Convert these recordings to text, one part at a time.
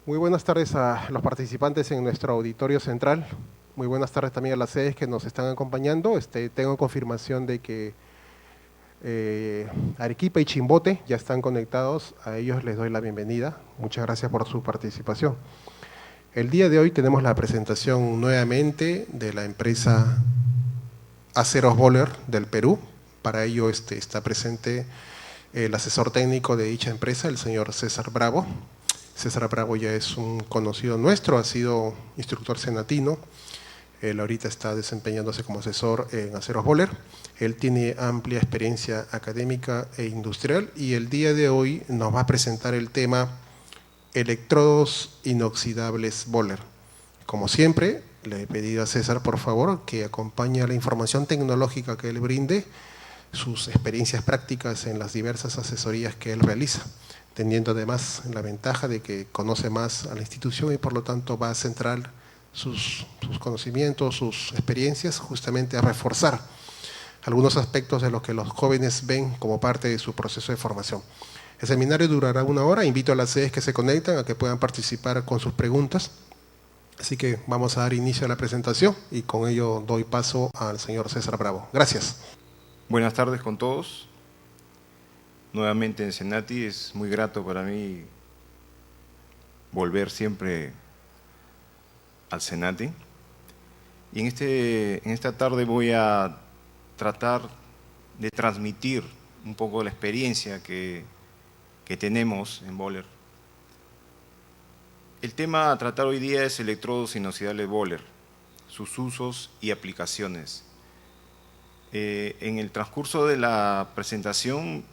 Muy buenas tardes a los participantes en nuestro auditorio central. Muy buenas tardes también a las sedes que nos están acompañando. Tengo confirmación de que Arequipa y Chimbote ya están conectados. A ellos les doy la bienvenida. Muchas gracias por su participación. El día de hoy tenemos la presentación nuevamente de la empresa Aceros Boller del Perú. Para ello está presente el asesor técnico de dicha empresa, el señor César Bravo. César Bravo ya es un conocido nuestro, ha sido instructor senatino. Él ahorita está desempeñándose como asesor en Aceros Boller. Él tiene amplia experiencia académica e industrial y el día de hoy nos va a presentar el tema electrodos inoxidables Boller. Como siempre, le he pedido a César, por favor, que acompañe a la información tecnológica que él brinde, sus experiencias prácticas en las diversas asesorías que él realiza, teniendo además la ventaja de que conoce más a la institución y por lo tanto va a centrar sus conocimientos, sus experiencias, justamente a reforzar algunos aspectos de lo que los jóvenes ven como parte de su proceso de formación. El seminario durará 1 hora, invito a las sedes que se conectan a que puedan participar con sus preguntas. Así que vamos a dar inicio a la presentación y con ello doy paso al señor César Bravo. Gracias. Buenas tardes con todos. Nuevamente en Senati, es muy grato para mí volver siempre al Senati. Y en esta tarde voy a tratar de transmitir un poco de la experiencia que tenemos en Boller. El tema a tratar hoy día es electrodos inoxidables Boller, sus usos y aplicaciones. En el transcurso de la presentación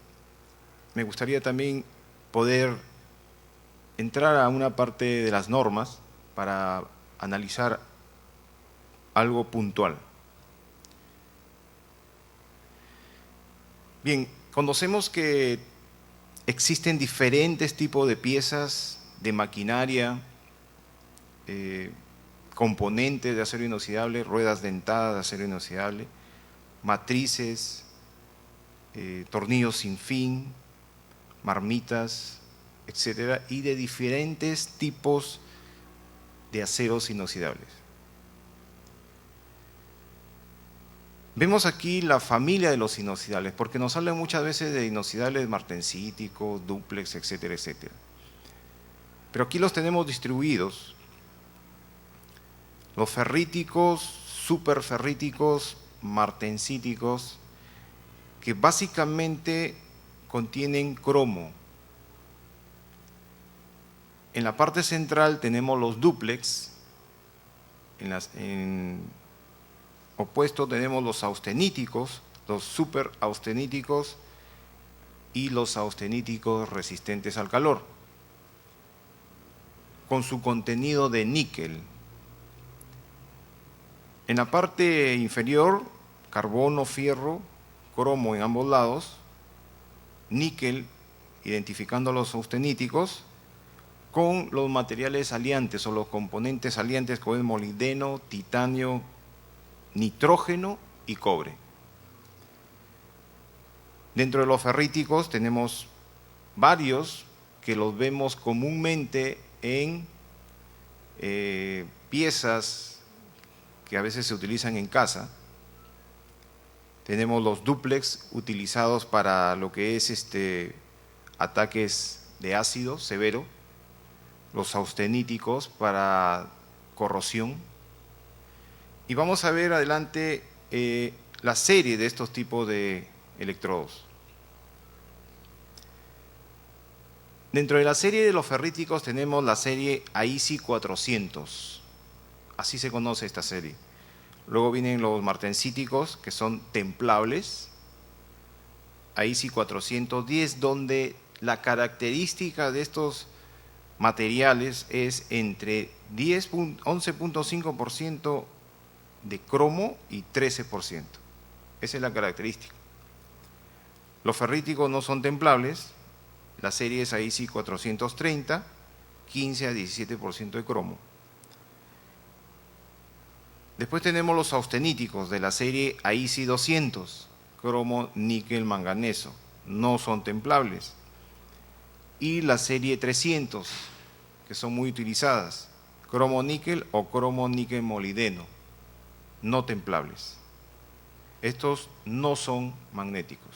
me gustaría también poder entrar a una parte de las normas para analizar algo puntual. Bien, conocemos que existen diferentes tipos de piezas, de maquinaria, componentes de acero inoxidable, ruedas dentadas de acero inoxidable, matrices, tornillos sin fin, marmitas, etcétera, y de diferentes tipos de aceros inoxidables. Vemos aquí la familia de los inoxidables, porque nos hablan muchas veces de inoxidables martensíticos, dúplex, etcétera, etcétera. Pero aquí los tenemos distribuidos. Los ferríticos, superferríticos, martensíticos, que básicamente contienen cromo. En la parte central tenemos los dúplex, en opuesto tenemos los austeníticos, los superausteníticos y los austeníticos resistentes al calor, con su contenido de níquel. En la parte inferior, carbono, fierro, cromo en ambos lados, níquel, identificando los austeníticos, con los materiales aliantes o los componentes aliantes como el molibdeno, titanio, nitrógeno y cobre. Dentro de los ferríticos tenemos varios que los vemos comúnmente en piezas que a veces se utilizan en casa. Tenemos los dúplex utilizados para lo que es ataques de ácido severo, los austeníticos para corrosión. Y vamos a ver adelante la serie de estos tipos de electrodos. Dentro de la serie de los ferríticos tenemos la serie AISI 400, así se conoce esta serie. Luego vienen los martensíticos, que son templables, AISI 410, donde la característica de estos materiales es entre 11.5% de cromo y 13%. Esa es la característica. Los ferríticos no son templables, la serie es AISI 430, 15 a 17% de cromo. Después tenemos los austeníticos de la serie AISI 200, cromo, níquel, manganeso, no son templables. Y la serie 300, que son muy utilizadas, cromo-níquel o cromo-níquel molibdeno, no templables. Estos no son magnéticos.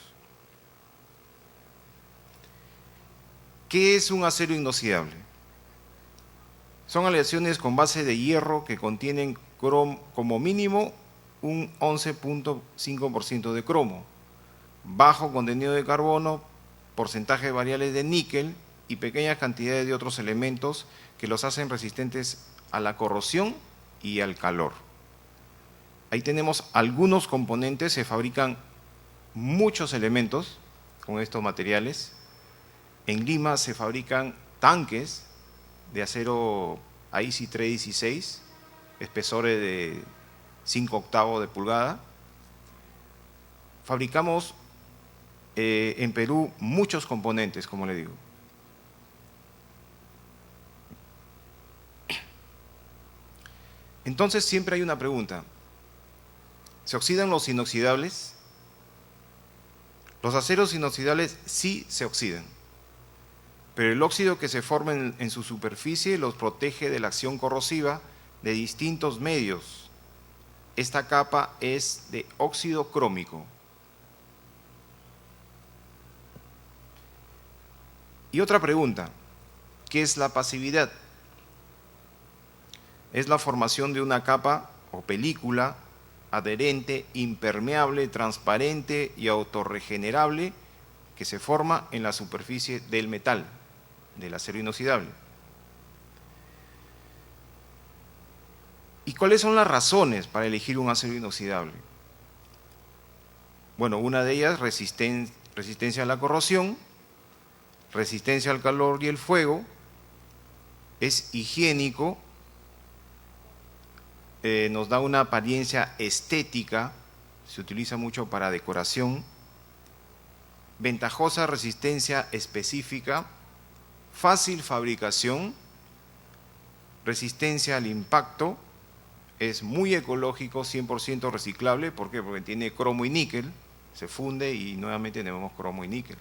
¿Qué es un acero inoxidable? Son aleaciones con base de hierro que contienen como mínimo un 11.5% de cromo, bajo contenido de carbono, porcentajes variables de níquel y pequeñas cantidades de otros elementos que los hacen resistentes a la corrosión y al calor. Ahí tenemos algunos componentes, se fabrican muchos elementos con estos materiales. En Lima se fabrican tanques de acero AISI 316, espesores de 5/8 de pulgada. Fabricamos en Perú muchos componentes, como le digo. Entonces siempre hay una pregunta. ¿Se oxidan los inoxidables? Los aceros inoxidables sí se oxidan, pero el óxido que se forma en su superficie los protege de la acción corrosiva de distintos medios. Esta capa es de óxido crómico. Y otra pregunta, ¿qué es la pasividad? Es la formación de una capa o película adherente, impermeable, transparente y autorregenerable que se forma en la superficie del metal, del acero inoxidable. ¿Y cuáles son las razones para elegir un acero inoxidable? Bueno, una de ellas, resistencia a la corrosión, resistencia al calor y el fuego, es higiénico, nos da una apariencia estética, se utiliza mucho para decoración, ventajosa resistencia específica, fácil fabricación, resistencia al impacto, es muy ecológico, 100% reciclable. ¿Por qué? Porque tiene cromo y níquel, se funde y nuevamente tenemos cromo y níquel.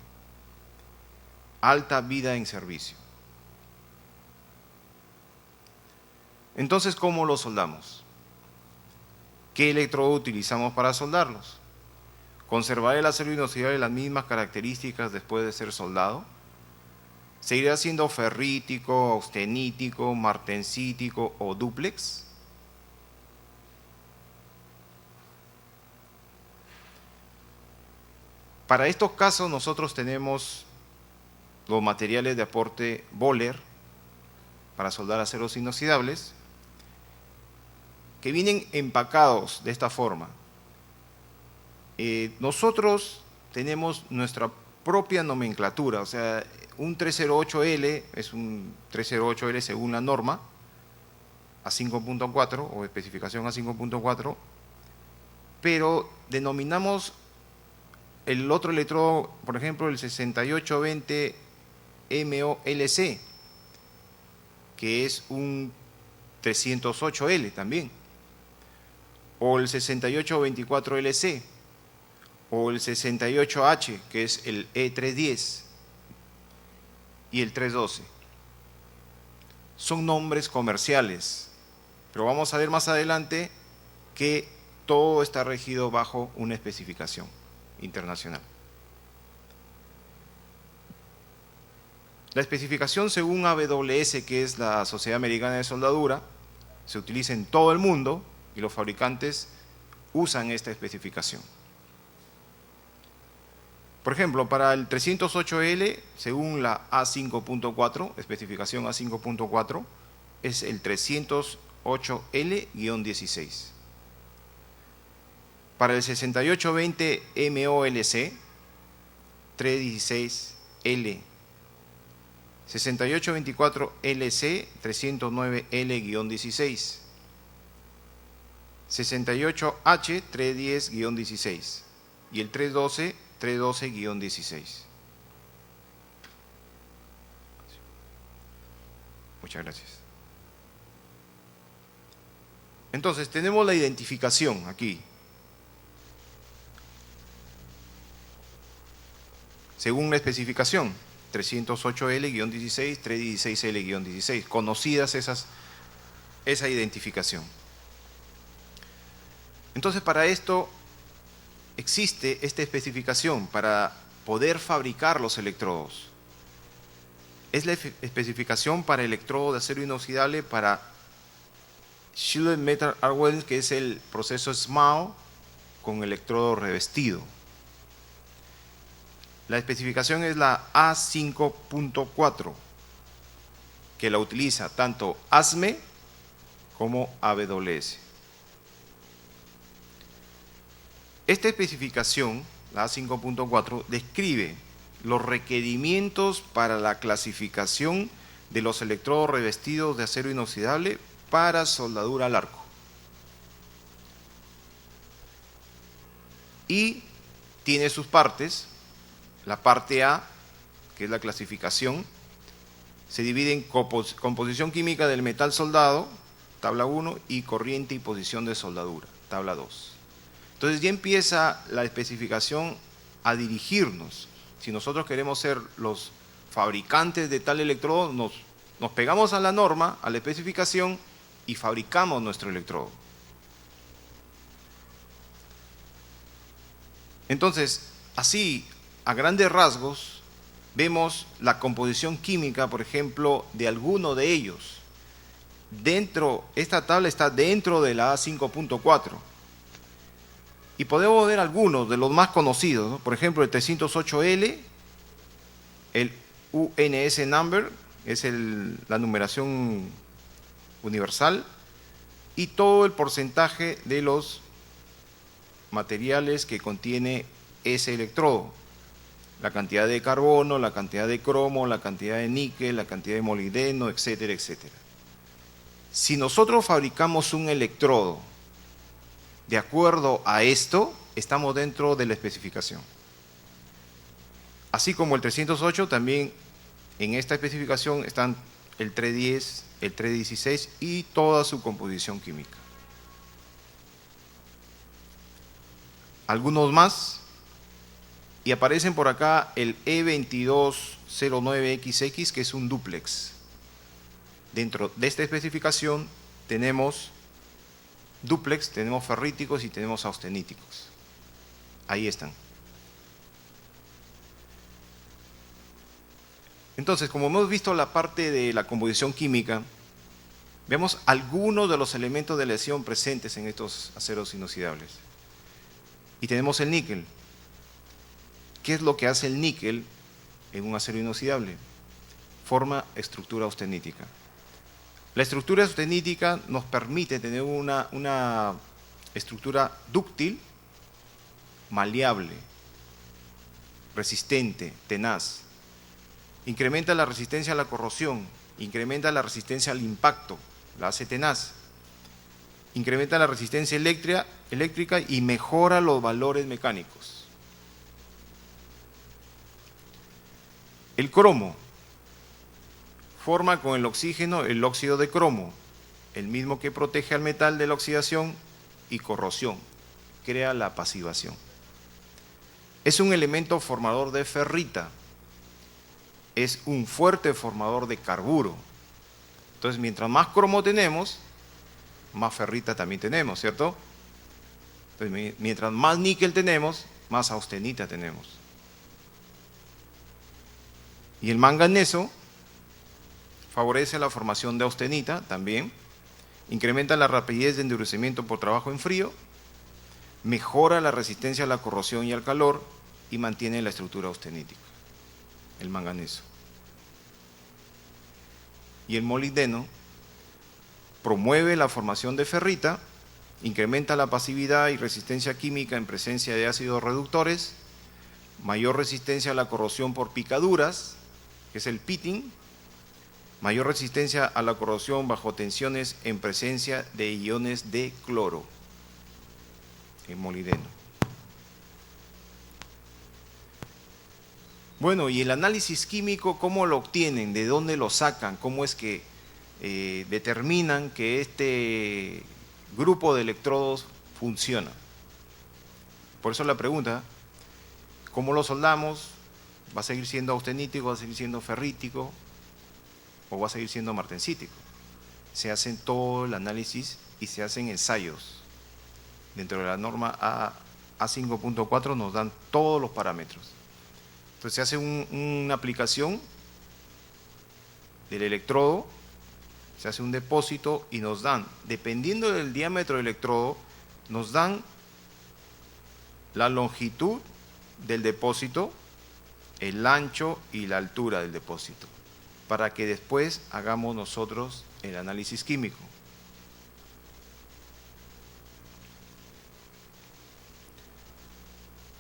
Alta vida en servicio. Entonces, ¿cómo lo soldamos? ¿Qué electrodo utilizamos para soldarlos? ¿Conservará el acero inoxidable las mismas características después de ser soldado? ¿Seguirá siendo ferrítico, austenítico, martensítico o dúplex? Para estos casos nosotros tenemos los materiales de aporte Böhler para soldar aceros inoxidables, que vienen empacados de esta forma. Nosotros tenemos nuestra propia nomenclatura, o sea, un 308L es un 308L según la norma, a 5.4 o especificación a 5.4, pero denominamos el otro electrodo, por ejemplo, el 6820 MOLC, que es un 308L también, o el 6824LC, o el 68H, que es el E310, y el 312. Son nombres comerciales, pero vamos a ver más adelante que todo está regido bajo una especificación internacional. La especificación según AWS, que es la Sociedad Americana de Soldadura, se utiliza en todo el mundo y los fabricantes usan esta especificación. Por ejemplo, para el 308L, según la A5.4, especificación A5.4, es el 308L-16. Para el 6820 MOLC, 316L. 6824 LC, 309L-16. 68H, 310-16. Y el 312, 312-16. Muchas gracias. Entonces, tenemos la identificación aquí. Según la especificación, 308L-16, 316L-16, conocidas esa identificación. Entonces, para esto existe esta especificación para poder fabricar los electrodos. Es la especificación para electrodo de acero inoxidable para Shielded Metal Arc Welding, que es el proceso SMAO con electrodo revestido. La especificación es la A5.4, que la utiliza tanto ASME como AWS. Esta especificación, la A5.4, describe los requerimientos para la clasificación de los electrodos revestidos de acero inoxidable para soldadura al arco. Y tiene sus partes. La parte A, que es la clasificación, se divide en composición química del metal soldado, tabla 1, y corriente y posición de soldadura, tabla 2. Entonces ya empieza la especificación a dirigirnos. Si nosotros queremos ser los fabricantes de tal electrodo, nos pegamos a la norma, a la especificación, y fabricamos nuestro electrodo. Entonces, así, a grandes rasgos, vemos la composición química, por ejemplo, de alguno de ellos. Esta tabla está dentro de la A5.4. Y podemos ver algunos de los más conocidos, ¿no? Por ejemplo, el 308L, el UNS number, es la numeración universal, y todo el porcentaje de los materiales que contiene ese electrodo. La cantidad de carbono, la cantidad de cromo, la cantidad de níquel, la cantidad de molibdeno, etcétera, etcétera. Si nosotros fabricamos un electrodo de acuerdo a esto, estamos dentro de la especificación. Así como el 308, también en esta especificación están el 310, el 316 y toda su composición química. Algunos más, y aparecen por acá el E2209XX, que es un dúplex. Dentro de esta especificación tenemos dúplex, tenemos ferríticos y tenemos austeníticos. Ahí están. Entonces, como hemos visto la parte de la composición química, vemos algunos de los elementos de lesión presentes en estos aceros inoxidables. Y tenemos el níquel. ¿Qué es lo que hace el níquel en un acero inoxidable? Forma estructura austenítica. La estructura austenítica nos permite tener una estructura dúctil, maleable, resistente, tenaz. Incrementa la resistencia a la corrosión, incrementa la resistencia al impacto, la hace tenaz. Incrementa la resistencia eléctrica y mejora los valores mecánicos. El cromo forma con el oxígeno el óxido de cromo, el mismo que protege al metal de la oxidación y corrosión, crea la pasivación. Es un elemento formador de ferrita, es un fuerte formador de carburo. Entonces, mientras más cromo tenemos, más ferrita también tenemos, ¿cierto? Entonces, mientras más níquel tenemos, más austenita tenemos. Y el manganeso favorece la formación de austenita también, incrementa la rapidez de endurecimiento por trabajo en frío, mejora la resistencia a la corrosión y al calor y mantiene la estructura austenítica, el manganeso. Y el molibdeno promueve la formación de ferrita, incrementa la pasividad y resistencia química en presencia de ácidos reductores, mayor resistencia a la corrosión por picaduras, que es el pitting, mayor resistencia a la corrosión bajo tensiones en presencia de iones de cloro, el molibdeno. Bueno, y el análisis químico, ¿cómo lo obtienen? ¿De dónde lo sacan? ¿Cómo es que determinan que este grupo de electrodos funciona? Por eso la pregunta, ¿cómo lo soldamos? ¿Va a seguir siendo austenítico, va a seguir siendo ferrítico o va a seguir siendo martensítico? Se hacen todo el análisis y se hacen ensayos. Dentro de la norma A5.4 nos dan todos los parámetros. Entonces se hace una aplicación del electrodo, se hace un depósito y nos dan, dependiendo del diámetro del electrodo, nos dan la longitud del depósito, el ancho y la altura del depósito, para que después hagamos nosotros el análisis químico.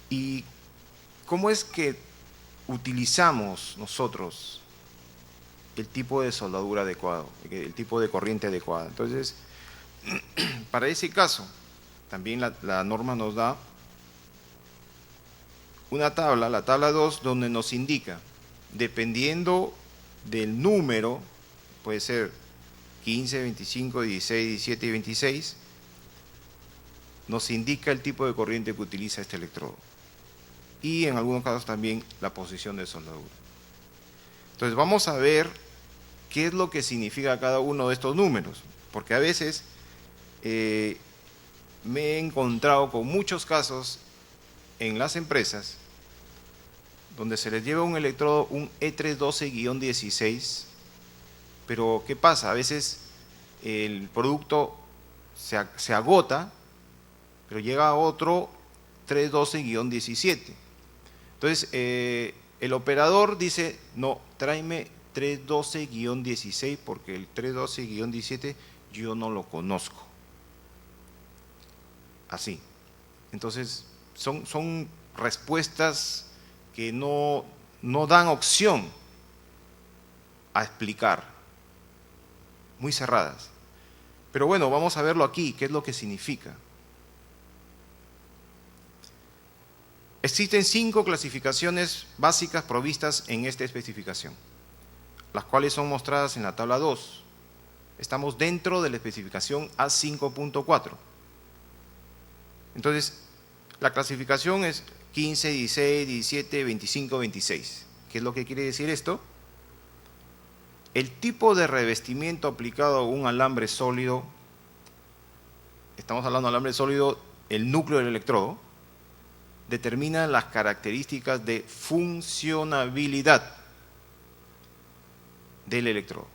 ¿Y cómo es que utilizamos nosotros el tipo de soldadura adecuado, el tipo de corriente adecuada? Entonces, para ese caso, también la norma nos da una tabla, la tabla 2, donde nos indica, dependiendo del número, puede ser 15, 25, 16, 17 y 26, nos indica el tipo de corriente que utiliza este electrodo. Y en algunos casos también la posición de soldadura. Entonces vamos a ver qué es lo que significa cada uno de estos números, porque a veces me he encontrado con muchos casos en las empresas donde se les lleva un electrodo, un E312-16, pero ¿qué pasa? A veces el producto se agota, pero llega otro 312-17. Entonces, el operador dice, no, tráeme 312-16 porque el 312-17 yo no lo conozco. Así. Entonces, son respuestas que no dan opción a explicar, muy cerradas. Pero bueno, vamos a verlo aquí, qué es lo que significa. Existen 5 clasificaciones básicas provistas en esta especificación, las cuales son mostradas en la tabla 2. Estamos dentro de la especificación A5.4. Entonces, la clasificación es 15, 16, 17, 25, 26. ¿Qué es lo que quiere decir esto? El tipo de revestimiento aplicado a un alambre sólido, estamos hablando de alambre sólido, el núcleo del electrodo, determina las características de funcionabilidad del electrodo.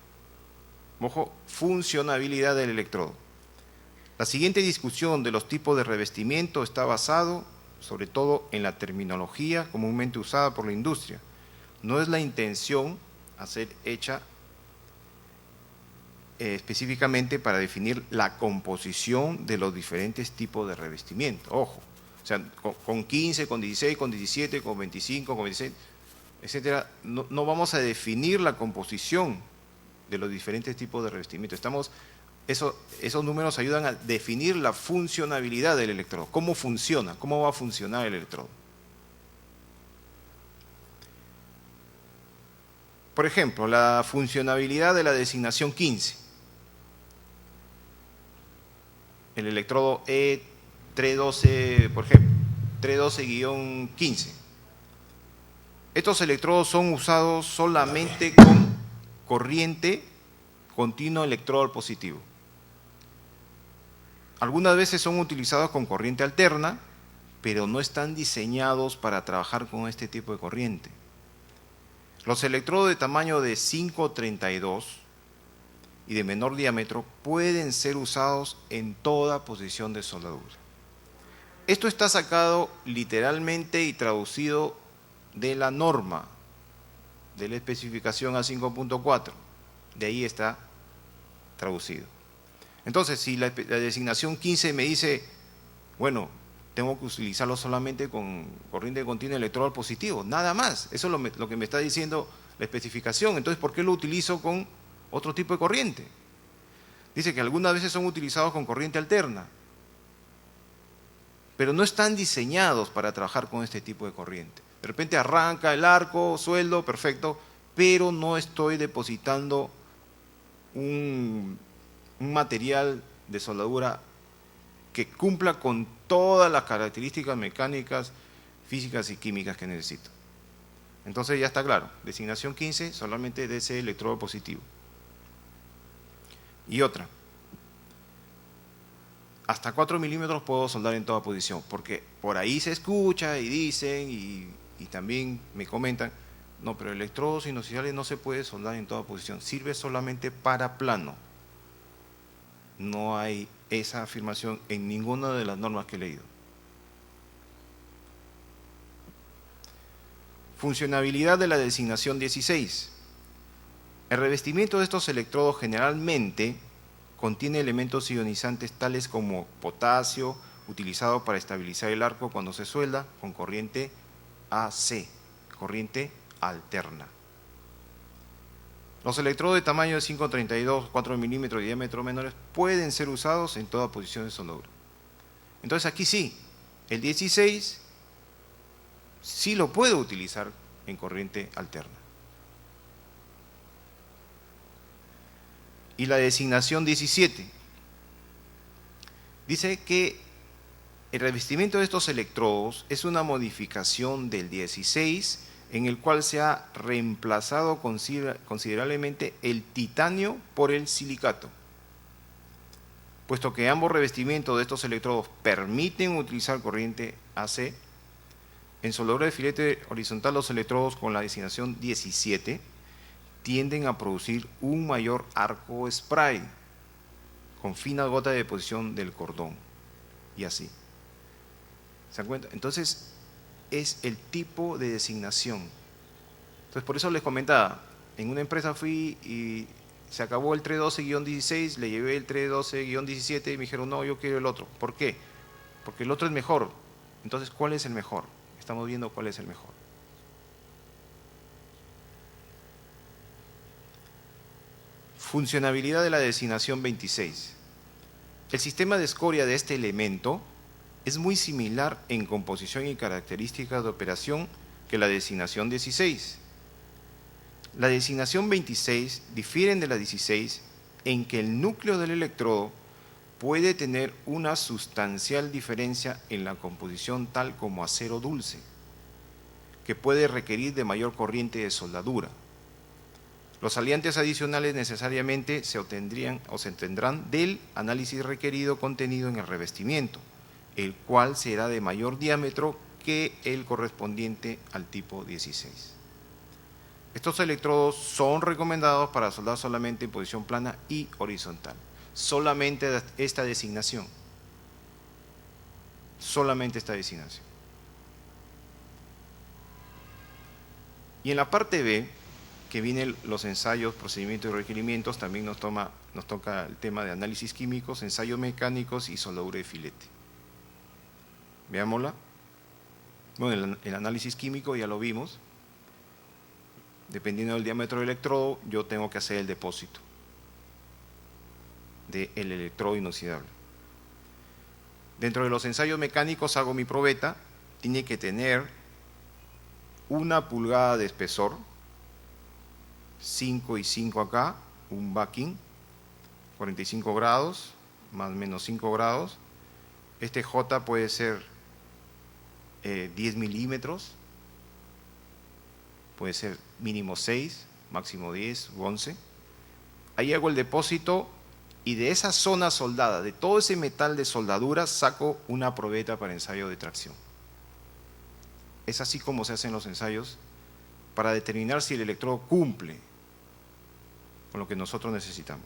Ojo, funcionabilidad del electrodo. La siguiente discusión de los tipos de revestimiento está basado sobre todo en la terminología comúnmente usada por la industria. No es la intención hacer hecha específicamente para definir la composición de los diferentes tipos de revestimiento. Ojo, o sea, con 15, con 16, con 17, con 25, con 26, etcétera, no vamos a definir la composición de los diferentes tipos de revestimiento. Esos números ayudan a definir la funcionabilidad del electrodo. ¿Cómo funciona? ¿Cómo va a funcionar el electrodo? Por ejemplo, la funcionabilidad de la designación 15. El electrodo E312, por ejemplo, 312-15. Estos electrodos son usados solamente con corriente continua electrodo positivo. Algunas veces son utilizados con corriente alterna, pero no están diseñados para trabajar con este tipo de corriente. Los electrodos de tamaño de 532 y de menor diámetro pueden ser usados en toda posición de soldadura. Esto está sacado literalmente y traducido de la norma, de la especificación A5.4. De ahí está traducido. Entonces, si la designación 15 me dice, bueno, tengo que utilizarlo solamente con corriente continua electrodo positivo, nada más. Eso es lo que me está diciendo la especificación. Entonces, ¿por qué lo utilizo con otro tipo de corriente? Dice que algunas veces son utilizados con corriente alterna, pero no están diseñados para trabajar con este tipo de corriente. De repente arranca el arco, sueldo, perfecto, pero no estoy depositando un material de soldadura que cumpla con todas las características mecánicas, físicas y químicas que necesito. Entonces ya está claro, designación 15 solamente de ese electrodo positivo. Y otra, hasta 4 milímetros puedo soldar en toda posición, porque por ahí se escucha y dicen y también me comentan, no, pero electrodos inosociales no se puede soldar en toda posición, sirve solamente para plano. No hay esa afirmación en ninguna de las normas que he leído. Funcionabilidad de la designación 16. El revestimiento de estos electrodos generalmente contiene elementos ionizantes tales como potasio, utilizado para estabilizar el arco cuando se suelda con corriente AC, corriente alterna. Los electrodos de tamaño de 5,32, 4 milímetros de diámetro menores pueden ser usados en toda posición de soldadura. Entonces aquí sí, el 16 sí lo puedo utilizar en corriente alterna. Y la designación 17 dice que el revestimiento de estos electrodos es una modificación del 16 en el cual se ha reemplazado considerablemente el titanio por el silicato, puesto que ambos revestimientos de estos electrodos permiten utilizar corriente AC. En soldadura de filete horizontal, los electrodos con la designación 17 tienden a producir un mayor arco spray con fina gota de deposición del cordón y así. ¿Se dan cuenta? Entonces es el tipo de designación. Entonces por eso les comentaba, en una empresa fui y se acabó el 312-16, le llevé el 312-17 y me dijeron, no, yo quiero el otro. ¿Por qué? Porque el otro es mejor. Entonces, ¿cuál es el mejor? Estamos viendo cuál es el mejor. Funcionabilidad de la designación 26. El sistema de escoria de este elemento es muy similar en composición y características de operación que la designación 16. La designación 26 difieren de la 16 en que el núcleo del electrodo puede tener una sustancial diferencia en la composición tal como acero dulce, que puede requerir de mayor corriente de soldadura. Los aliantes adicionales necesariamente se obtendrían o se obtendrán del análisis requerido contenido en el revestimiento, el cual será de mayor diámetro que el correspondiente al tipo 16. Estos electrodos son recomendados para soldar solamente en posición plana y horizontal. Solamente esta designación. Solamente esta designación. Y en la parte B, que vienen los ensayos, procedimientos y requerimientos, también nos toca el tema de análisis químicos, ensayos mecánicos y soldadura de filete. Veámosla. Bueno, el análisis químico ya lo vimos. Dependiendo del diámetro del electrodo, yo tengo que hacer el depósito del electrodo inoxidable. Dentro de los ensayos mecánicos hago mi probeta, tiene que tener 1 pulgada de espesor, 5 y 5 acá, un backing, 45 grados, más o menos 5 grados. Este J puede ser 10 milímetros, puede ser mínimo 6, máximo 10 u 11. Ahí hago el depósito y de esa zona soldada, de todo ese metal de soldadura, saco una probeta para ensayo de tracción. Es así como se hacen los ensayos para determinar si el electrodo cumple con lo que nosotros necesitamos.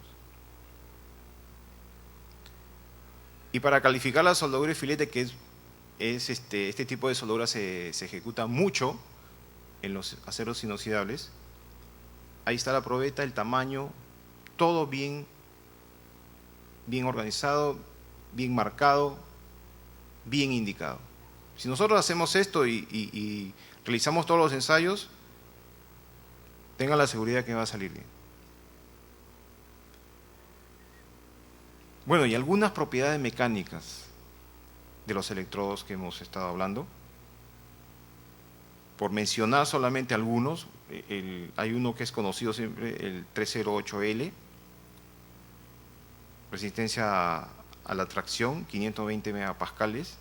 Y para calificar la soldadura de filete, que este tipo de soldadura se ejecuta mucho en los aceros inoxidables, ahí está la probeta, el tamaño, todo bien organizado, bien marcado, bien indicado. Si nosotros hacemos esto y realizamos todos los ensayos, tengan la seguridad que va a salir bien. Bueno, y algunas propiedades mecánicas de los electrodos que hemos estado hablando. Por mencionar solamente algunos, hay uno que es conocido siempre, el 308L, resistencia a la tracción, 520 megapascales,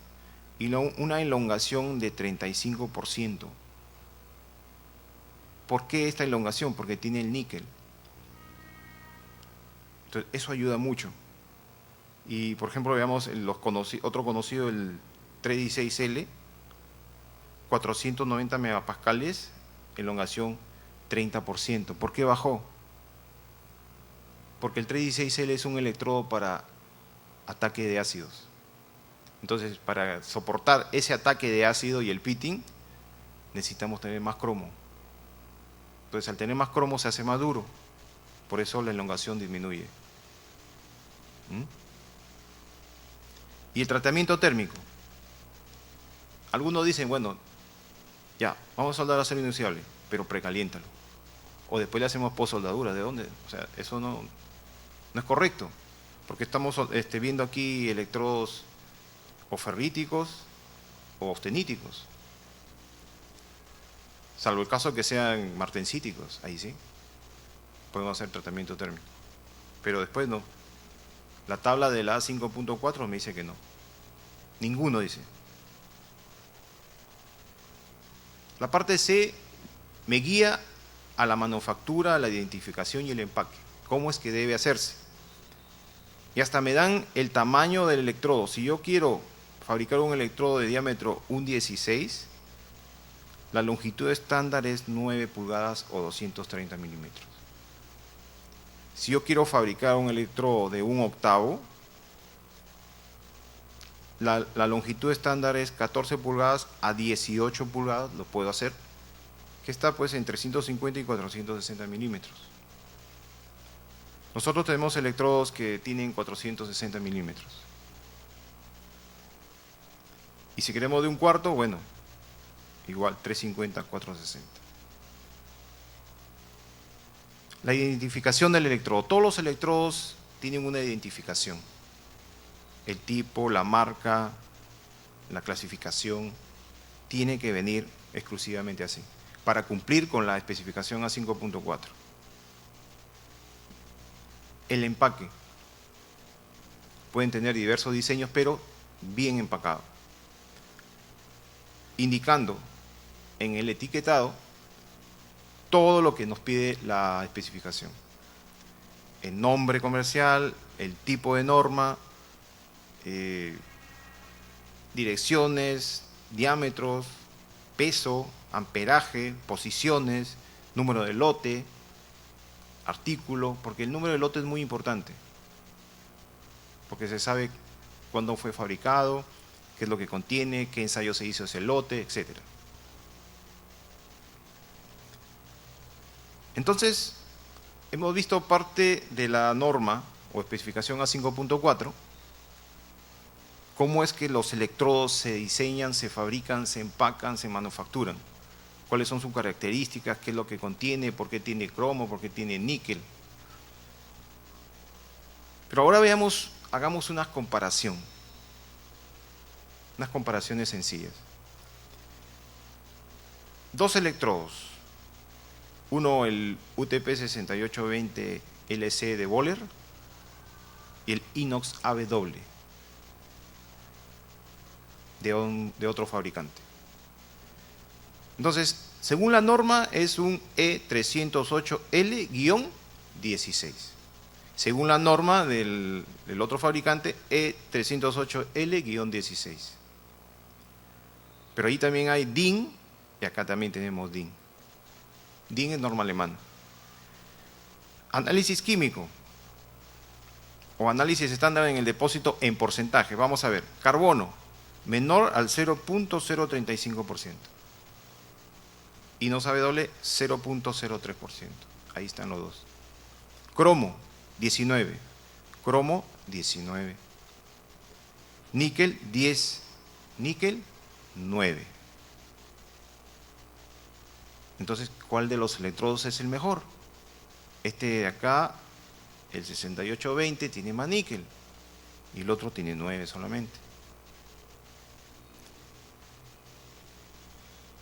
y una elongación de 35%. ¿Por qué esta elongación? Porque tiene el níquel. Entonces, eso ayuda mucho. Y, por ejemplo, veamos otro conocido, el 316L, 490 megapascales, elongación 30%. ¿Por qué bajó? Porque el 316L es un electrodo para ataque de ácidos. Entonces, para soportar ese ataque de ácido y el pitting, necesitamos tener más cromo. Entonces, al tener más cromo se hace más duro. Por eso la elongación disminuye. Y el tratamiento térmico. Algunos dicen, bueno, ya, vamos a soldar acero inoxidable, pero precaliéntalo. O después le hacemos postsoldadura. ¿De dónde? O sea, eso no es correcto. Porque estamos viendo aquí electrodos o ferríticos o austeníticos. Salvo el caso que sean martensíticos, ahí sí. Podemos hacer tratamiento térmico. Pero después no. La tabla de la A5.4 me dice que no. Ninguno dice. La parte C me guía a la manufactura, a la identificación y el empaque. ¿Cómo es que debe hacerse? Y hasta me dan el tamaño del electrodo. Si yo quiero fabricar un electrodo de diámetro 1,16, la longitud estándar es 9 pulgadas o 230 milímetros. Si yo quiero fabricar un electrodo de 1/8, la longitud estándar es 14 pulgadas a 18 pulgadas, lo puedo hacer, que está pues en 350 y 460 milímetros. Nosotros tenemos electrodos que tienen 460 milímetros. Y si queremos de 1/4, bueno, igual 350, 460. La identificación del electrodo. Todos los electrodos tienen una identificación. El tipo, la marca, la clasificación, tiene que venir exclusivamente así, para cumplir con la especificación A5.4. El empaque. Pueden tener diversos diseños, pero bien empacado. Indicando en el etiquetado todo lo que nos pide la especificación. El nombre comercial, el tipo de norma, direcciones, diámetros, peso, amperaje, posiciones, número de lote, artículo, porque el número de lote es muy importante, porque se sabe cuándo fue fabricado, qué es lo que contiene, qué ensayo se hizo ese lote, etc. Entonces, hemos visto parte de la norma o especificación A5.4, cómo es que los electrodos se diseñan, se fabrican, se empacan, se manufacturan, cuáles son sus características, qué es lo que contiene, por qué tiene cromo, por qué tiene níquel. Pero ahora hagamos una comparación, unas comparaciones sencillas. Dos electrodos, uno el UTP6820 LC de Bohler y el Inox AW de otro fabricante. Entonces, según la norma es un E308L-16. Según la norma del otro fabricante, E308L-16. Pero ahí también hay DIN y acá también tenemos DIN. DIN es norma alemana. Análisis químico o análisis estándar en el depósito en porcentaje. Vamos a ver, carbono menor al 0.035%. Inox AW 0.03%. Ahí están los dos. Cromo 19. Cromo 19. Níquel 10. Níquel 9. Entonces, ¿cuál de los electrodos es el mejor? Este de acá, el 6820, tiene más níquel y el otro tiene 9 solamente.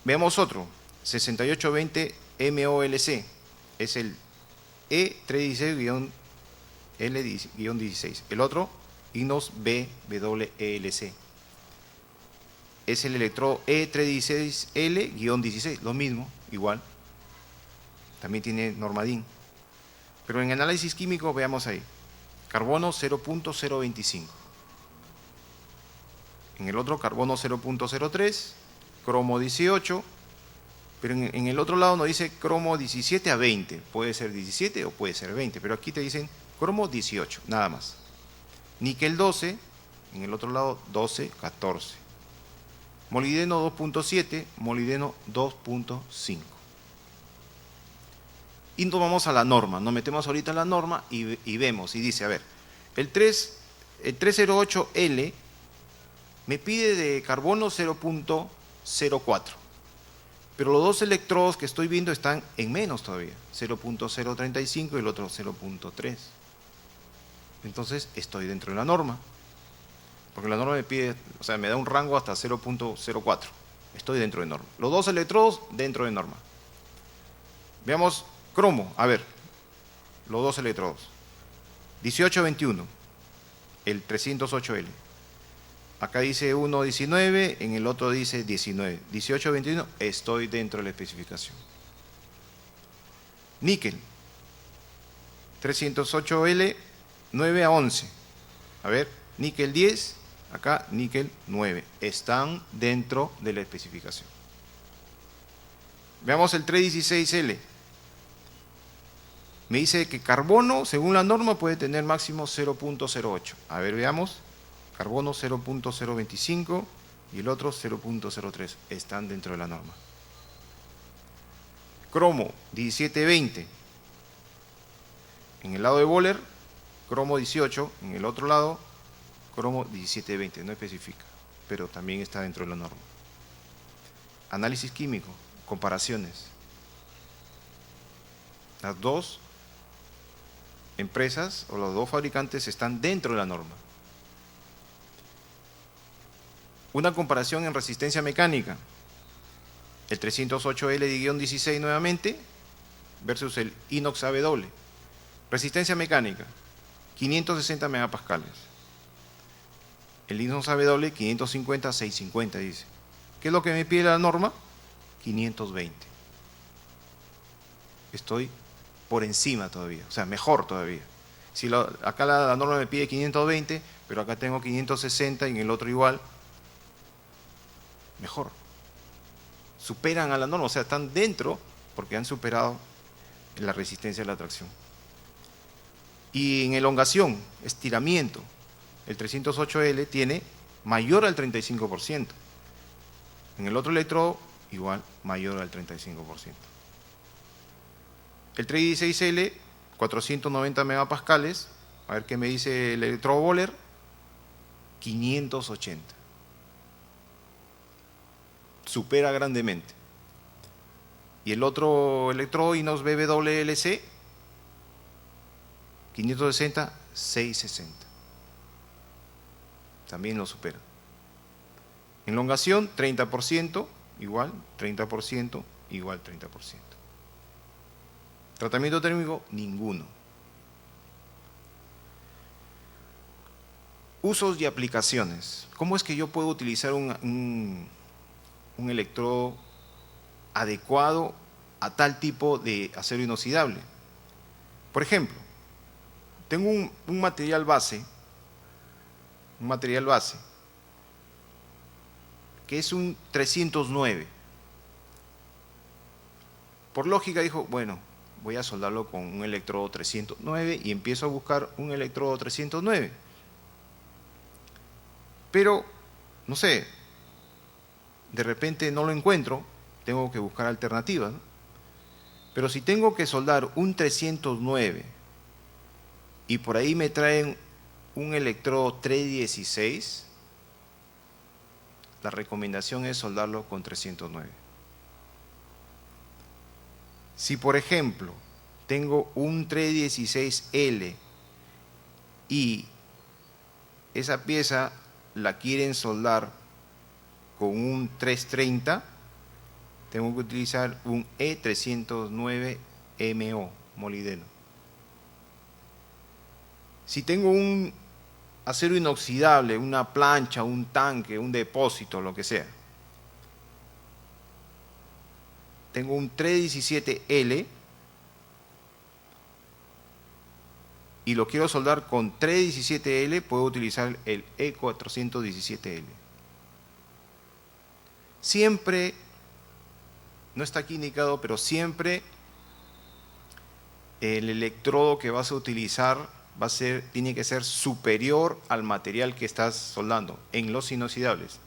Veamos otro, 6820 MOLC, es el E316-L-16. El otro, Inox BWELC, es el electrodo E316L-16, lo mismo, igual. también tiene norma DIN. Pero en análisis químico, veamos ahí, carbono 0.025. En el otro, carbono 0.03, cromo 18, pero en el otro lado nos dice cromo 17 a 20. Puede ser 17 o puede ser 20, pero aquí te dicen cromo 18, nada más. Níquel 12, en el otro lado 12, 14. Molibdeno 2.7, molibdeno 2.5. Y nos vamos a la norma, nos metemos ahorita en la norma y vemos, y dice, a ver, el 308L me pide de carbono 0.04, pero los dos electrodos que estoy viendo están en menos todavía, 0.035 y el otro 0.3. Entonces estoy dentro de la norma, porque la norma me pide, o sea, me da un rango hasta 0.04. Estoy dentro de norma. Los dos electrodos dentro de norma. Veamos cromo, a ver, los dos electrodos. 18-21, el 308L. Acá dice 1.19, en el otro dice 19. 18-21, estoy dentro de la especificación. Níquel, 308L, 9 a 11. A ver, níquel 10, acá níquel 9. Están dentro de la especificación. Veamos el 316L. Me dice que carbono, según la norma, puede tener máximo 0.08. A ver, veamos. Carbono 0.025 y el otro 0.03. Están dentro de la norma. Cromo 1720. En el lado de Boller, cromo 18. En el otro lado, cromo 1720. No especifica, pero también está dentro de la norma. Análisis químico, comparaciones. Las dos empresas o los dos fabricantes están dentro de la norma. Una comparación en resistencia mecánica. El 308L-16 nuevamente versus el inox AW. Resistencia mecánica, 560 megapascales. El inox AW 550, 650 dice. ¿Qué es lo que me pide la norma? 520. Estoy por encima todavía, o sea, mejor todavía. Si acá la norma me pide 520, pero acá tengo 560 y en el otro igual, mejor. Superan a la norma, o sea, están dentro porque han superado la resistencia a la tracción. Y en elongación, estiramiento, el 308L tiene mayor al 35%. En el otro electrodo, igual, mayor al 35%. El 316L, 490 megapascales, a ver qué me dice el electrodo Boller, 580. Supera grandemente. Y el otro electrodo inox BWLC, 560, 660. También lo supera. Elongación, 30%, igual, 30%, igual, 30%. Tratamiento térmico, ninguno. Usos y aplicaciones. ¿Cómo es que yo puedo utilizar un electrodo adecuado a tal tipo de acero inoxidable? Por ejemplo, tengo un material base, que es un 309. Por lógica dijo, bueno, voy a soldarlo con un electrodo 309 y empiezo a buscar un electrodo 309. Pero, no sé, de repente no lo encuentro, tengo que buscar alternativas, ¿no? Pero si tengo que soldar un 309 y por ahí me traen un electrodo 316, la recomendación es soldarlo con 309. Si por ejemplo tengo un 316L y esa pieza la quieren soldar con un 330, tengo que utilizar un E309MO, molibdeno. Si tengo un acero inoxidable, una plancha, un tanque, un depósito, lo que sea, tengo un 317L y lo quiero soldar con 317L, puedo utilizar el E417L. Siempre, no está aquí indicado, pero siempre el electrodo que vas a utilizar tiene que ser superior al material que estás soldando en los inoxidables.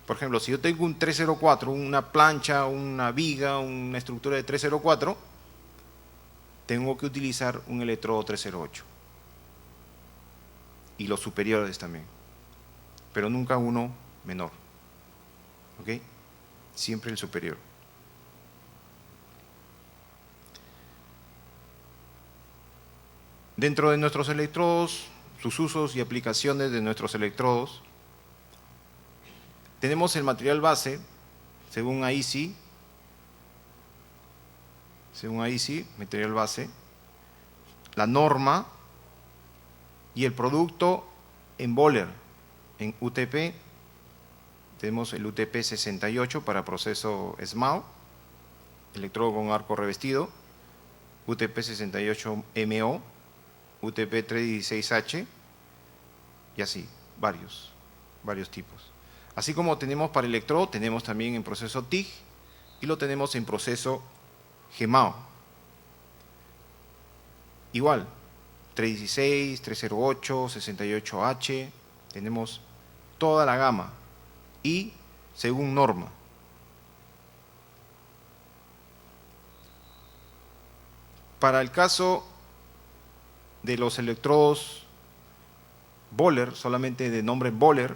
Por ejemplo, si yo tengo un 304, una plancha, una viga, una estructura de 304, tengo que utilizar un electrodo 308. Y los superiores también. Pero nunca uno menor. ¿Ok? Siempre el superior. Dentro de nuestros electrodos, sus usos y aplicaciones de nuestros electrodos, tenemos el material base, según AISI, material base, la norma y el producto en Bohler, en UTP. Tenemos el UTP 68 para proceso SMAO, electrodo con arco revestido, UTP 68 MO, UTP 316H y así, varios tipos. Así como tenemos para electrodo, tenemos también en proceso TIG y lo tenemos en proceso GEMAO. Igual, 316, 308, 68H, tenemos toda la gama y según norma. Para el caso de los electrodos Bohler, solamente de nombre Bohler,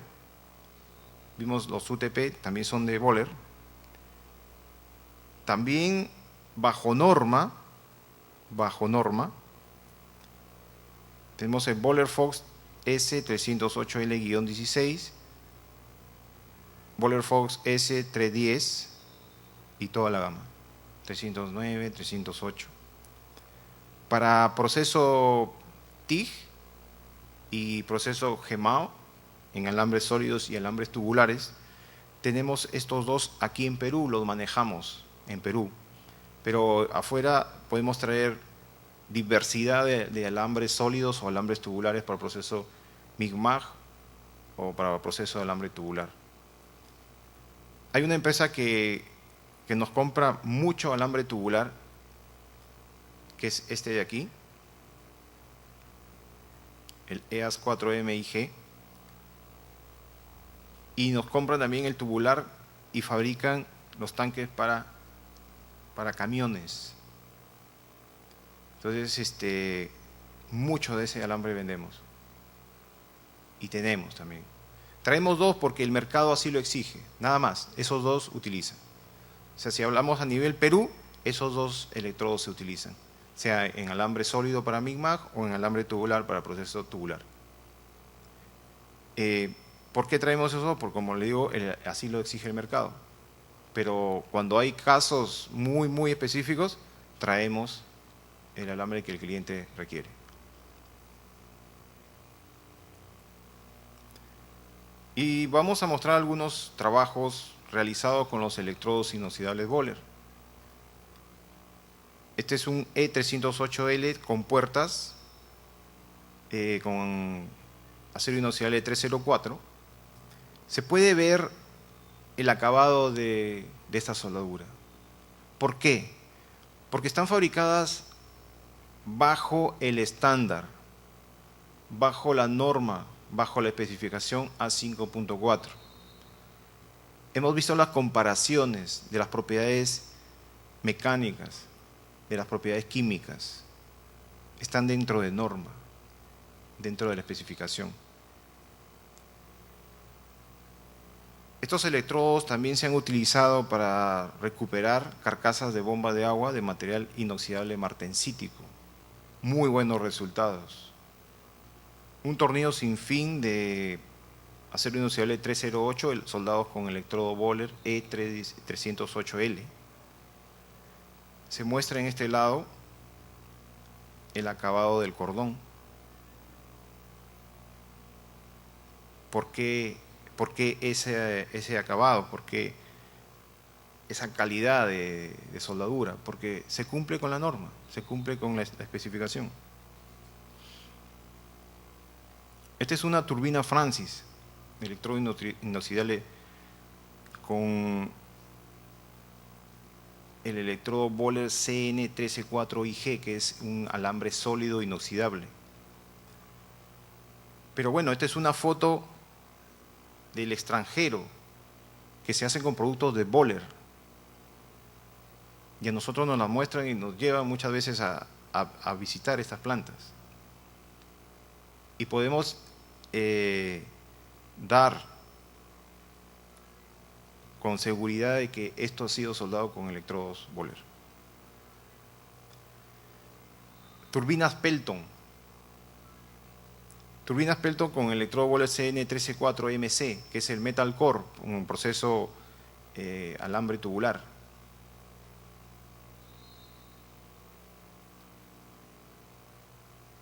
vimos los UTP, también son de Bohler. También bajo norma, tenemos el Bohler Fox S308L-16, Bohler Fox S310 y toda la gama, 309, 308. Para proceso TIG y proceso GEMAO, en alambres sólidos y alambres tubulares, tenemos estos dos aquí en Perú, los manejamos en Perú, pero afuera podemos traer diversidad de alambres sólidos o alambres tubulares para el proceso MIG-MAG o para el proceso de alambre tubular. Hay una empresa que nos compra mucho alambre tubular, que es este de aquí, el EAS 4MIG, y nos compran también el tubular y fabrican los tanques para camiones. Entonces, mucho de ese alambre vendemos. Y tenemos también. Traemos dos porque el mercado así lo exige, nada más, esos dos utilizan. O sea, si hablamos a nivel Perú, esos dos electrodos se utilizan, sea en alambre sólido para MIG-MAG o en alambre tubular para proceso tubular. ¿Por qué traemos eso? Porque, como le digo, así lo exige el mercado. Pero cuando hay casos muy, muy específicos, traemos el alambre que el cliente requiere. Y vamos a mostrar algunos trabajos realizados con los electrodos inoxidables Bohler. Este es un E308L con puertas, con acero inoxidable 304. Se puede ver el acabado de esta soldadura. ¿Por qué? Porque están fabricadas bajo el estándar, bajo la norma, bajo la especificación A5.4. Hemos visto las comparaciones de las propiedades mecánicas, de las propiedades químicas. Están dentro de norma, dentro de la especificación. Estos electrodos también se han utilizado para recuperar carcasas de bombas de agua de material inoxidable martensítico. Muy buenos resultados. Un tornillo sin fin de acero inoxidable 308, soldados con electrodo Bohler E308L. Se muestra en este lado el acabado del cordón. ¿Por qué ese acabado? ¿Por qué esa calidad de soldadura? Porque se cumple con la norma, se cumple con la especificación. Esta es una turbina Francis, de electrodo inoxidable con el electrodo Böhler CN134IG, que es un alambre sólido inoxidable. Pero bueno, esta es una foto del extranjero que se hace con productos de Böhler. Y a nosotros nos la muestran y nos llevan muchas veces a visitar estas plantas. Y podemos dar con seguridad de que esto ha sido soldado con electrodos Böhler. Turbinas Pelton. Turbinas Pelton con electrodo Böhler CN134MC, que es el metal core, un proceso alambre tubular.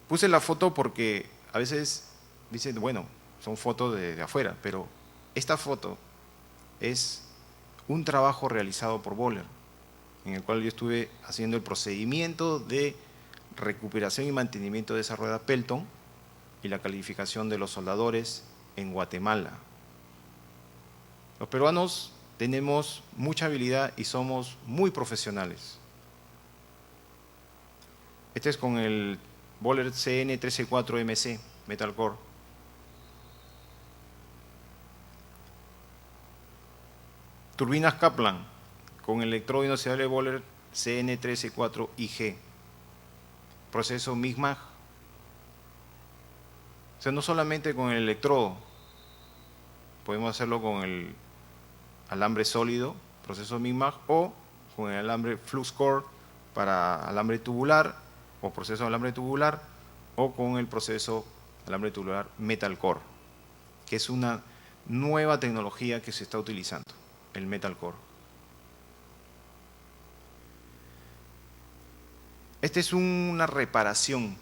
Puse la foto porque a veces dicen, bueno, son fotos de afuera, pero esta foto es un trabajo realizado por Böhler, en el cual yo estuve haciendo el procedimiento de recuperación y mantenimiento de esa rueda Pelton y la calificación de los soldadores en Guatemala. Los peruanos tenemos mucha habilidad y somos muy profesionales. Este es con el Böhler CN134MC, Metal Core. Turbinas Kaplan, con electrodo inoxidable Böhler CN134IG. Proceso MIG-MAG. O sea, no solamente con el electrodo, podemos hacerlo con el alambre sólido, proceso MIG-MAG, o con el alambre Flux Core para alambre tubular, o proceso de alambre tubular, o con el proceso alambre tubular Metal Core, que es una nueva tecnología que se está utilizando, el Metal Core. Esta es una reparación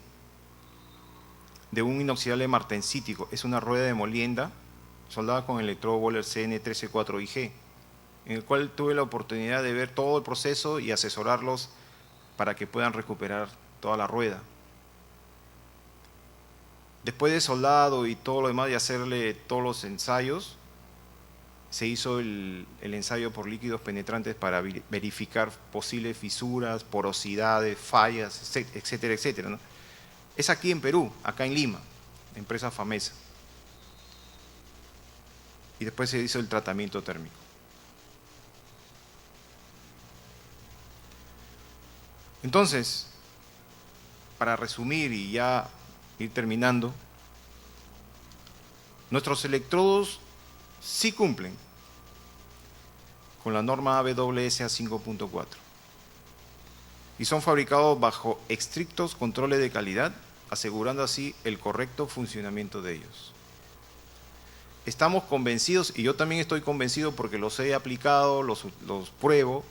de un inoxidable martensítico, es una rueda de molienda soldada con el electrodo Böhler CN134IG, en el cual tuve la oportunidad de ver todo el proceso y asesorarlos para que puedan recuperar toda la rueda. Después de soldado y todo lo demás y hacerle todos los ensayos, se hizo el ensayo por líquidos penetrantes para verificar posibles fisuras, porosidades, fallas, etcétera, etcétera, ¿no? Es aquí en Perú, acá en Lima, empresa Famesa. Y después se hizo el tratamiento térmico. Entonces, para resumir y ya ir terminando, nuestros electrodos sí cumplen con la norma AWSA 5.4 y son fabricados bajo estrictos controles de calidad, asegurando así el correcto funcionamiento de ellos. Estamos convencidos, y yo también estoy convencido porque los he aplicado, los pruebo,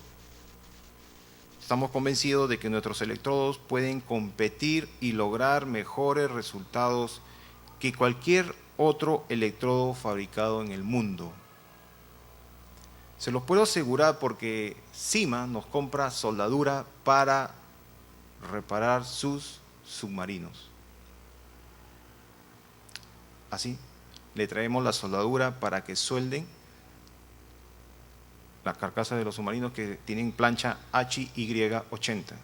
estamos convencidos de que nuestros electrodos pueden competir y lograr mejores resultados que cualquier otro electrodo fabricado en el mundo. Se los puedo asegurar porque CIMA nos compra soldadura para reparar sus submarinos. Así, le traemos la soldadura para que suelden la carcasa de los submarinos que tienen plancha HY80.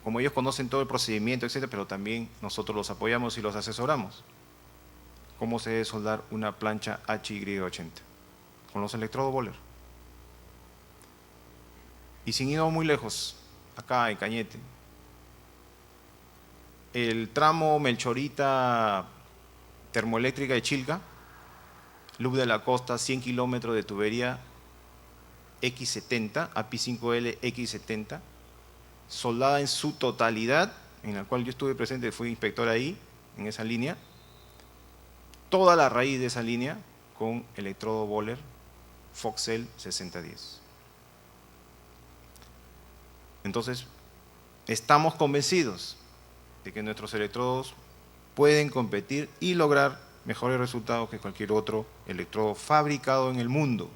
Como ellos conocen todo el procedimiento, etcétera, pero también nosotros los apoyamos y los asesoramos. ¿Cómo se debe soldar una plancha HY80? Con los electrodos Böhler. Y sin ir muy lejos, acá en Cañete, el tramo Melchorita Termoeléctrica de Chilca, Luz de la Costa, 100 kilómetros de tubería X70, API5L X70, soldada en su totalidad, en la cual yo estuve presente, fui inspector ahí, en esa línea, toda la raíz de esa línea con electrodo Böhler Foxel 6010. Entonces, estamos convencidos de que nuestros electrodos pueden competir y lograr mejores resultados que cualquier otro electrodo fabricado en el mundo.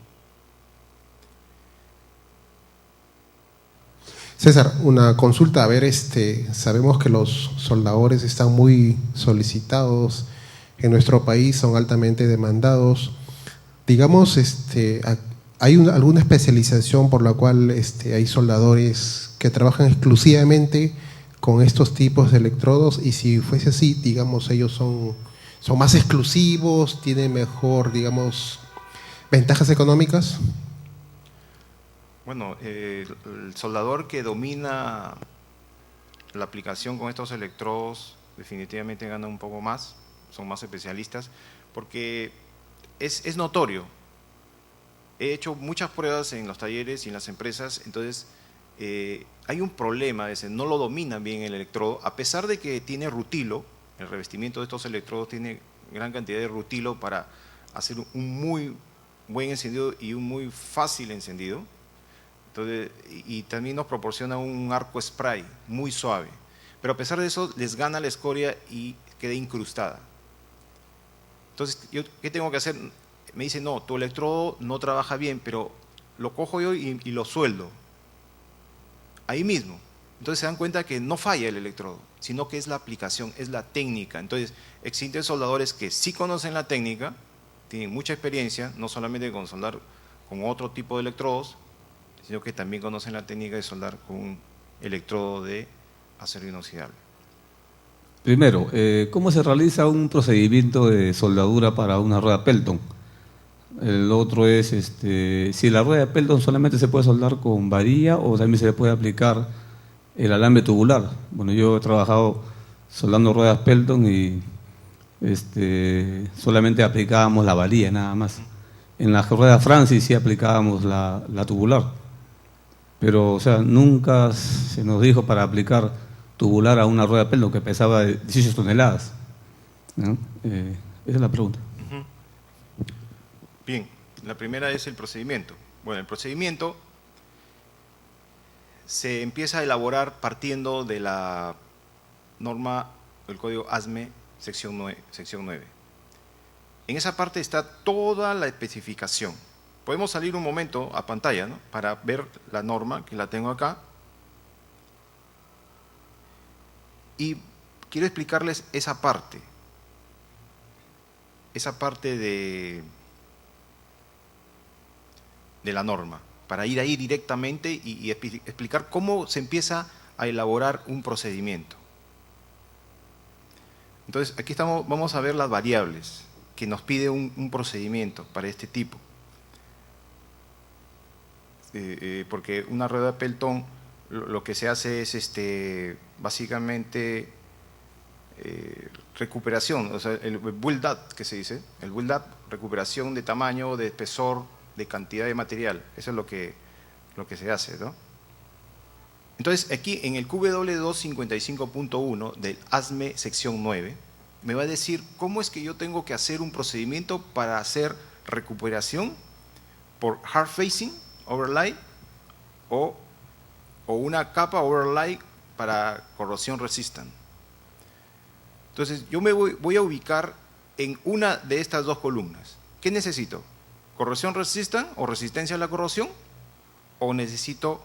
César, una consulta, a ver, sabemos que los soldadores están muy solicitados en nuestro país, son altamente demandados. Digamos, ¿hay alguna especialización por la cual hay soldadores que trabajan exclusivamente con estos tipos de electrodos? Y si fuese así, digamos, ellos son más exclusivos, tienen mejor, digamos, ventajas económicas. Bueno, el soldador que domina la aplicación con estos electrodos definitivamente gana un poco más, son más especialistas, porque es notorio. He hecho muchas pruebas en los talleres y en las empresas, entonces hay un problema, no lo dominan bien el electrodo, a pesar de que tiene rutilo, el revestimiento de estos electrodos tiene gran cantidad de rutilo para hacer un muy buen encendido y un muy fácil encendido. Entonces, y también nos proporciona un arco spray muy suave. Pero a pesar de eso, les gana la escoria y queda incrustada. Entonces, ¿qué tengo que hacer? Me dice, no, tu electrodo no trabaja bien, pero lo cojo yo y lo sueldo. Ahí mismo. Entonces se dan cuenta que no falla el electrodo, sino que es la aplicación, es la técnica. Entonces, existen soldadores que sí conocen la técnica, tienen mucha experiencia, no solamente con soldar con otro tipo de electrodos, sino que también conocen la técnica de soldar con un electrodo de acero inoxidable. Primero, ¿cómo se realiza un procedimiento de soldadura para una rueda Pelton? El otro es, si la rueda de Pelton solamente se puede soldar con varilla o también se le puede aplicar el alambre tubular. Bueno, yo he trabajado soldando ruedas Pelton y solamente aplicábamos la varilla nada más. En las ruedas Francis sí aplicábamos la tubular. Pero, o sea, nunca se nos dijo para aplicar tubular a una rueda Pelton que pesaba 18 toneladas. ¿No? Esa es la pregunta. Bien, la primera es el procedimiento. Bueno, el procedimiento se empieza a elaborar partiendo de la norma, el código ASME, sección 9. En esa parte está toda la especificación. Podemos salir un momento a pantalla, ¿no?, para ver la norma, que la tengo acá. Y quiero explicarles esa parte de la norma, para ir ahí directamente y explicar cómo se empieza a elaborar un procedimiento. Entonces, aquí vamos a ver las variables que nos pide un procedimiento para este tipo. Porque una rueda Pelton, lo que se hace es básicamente recuperación, o sea, el build up que se dice, el build up, recuperación de tamaño, de espesor, de cantidad de material. Eso es lo que se hace, ¿no? Entonces, aquí en el QW255.1 del ASME sección 9, me va a decir cómo es que yo tengo que hacer un procedimiento para hacer recuperación por hard facing, overlay, o una capa overlay para corrosión resistant. Entonces, yo me voy a ubicar en una de estas dos columnas. ¿Qué necesito? ¿Corrosión resistant o resistencia a la corrosión? ¿O necesito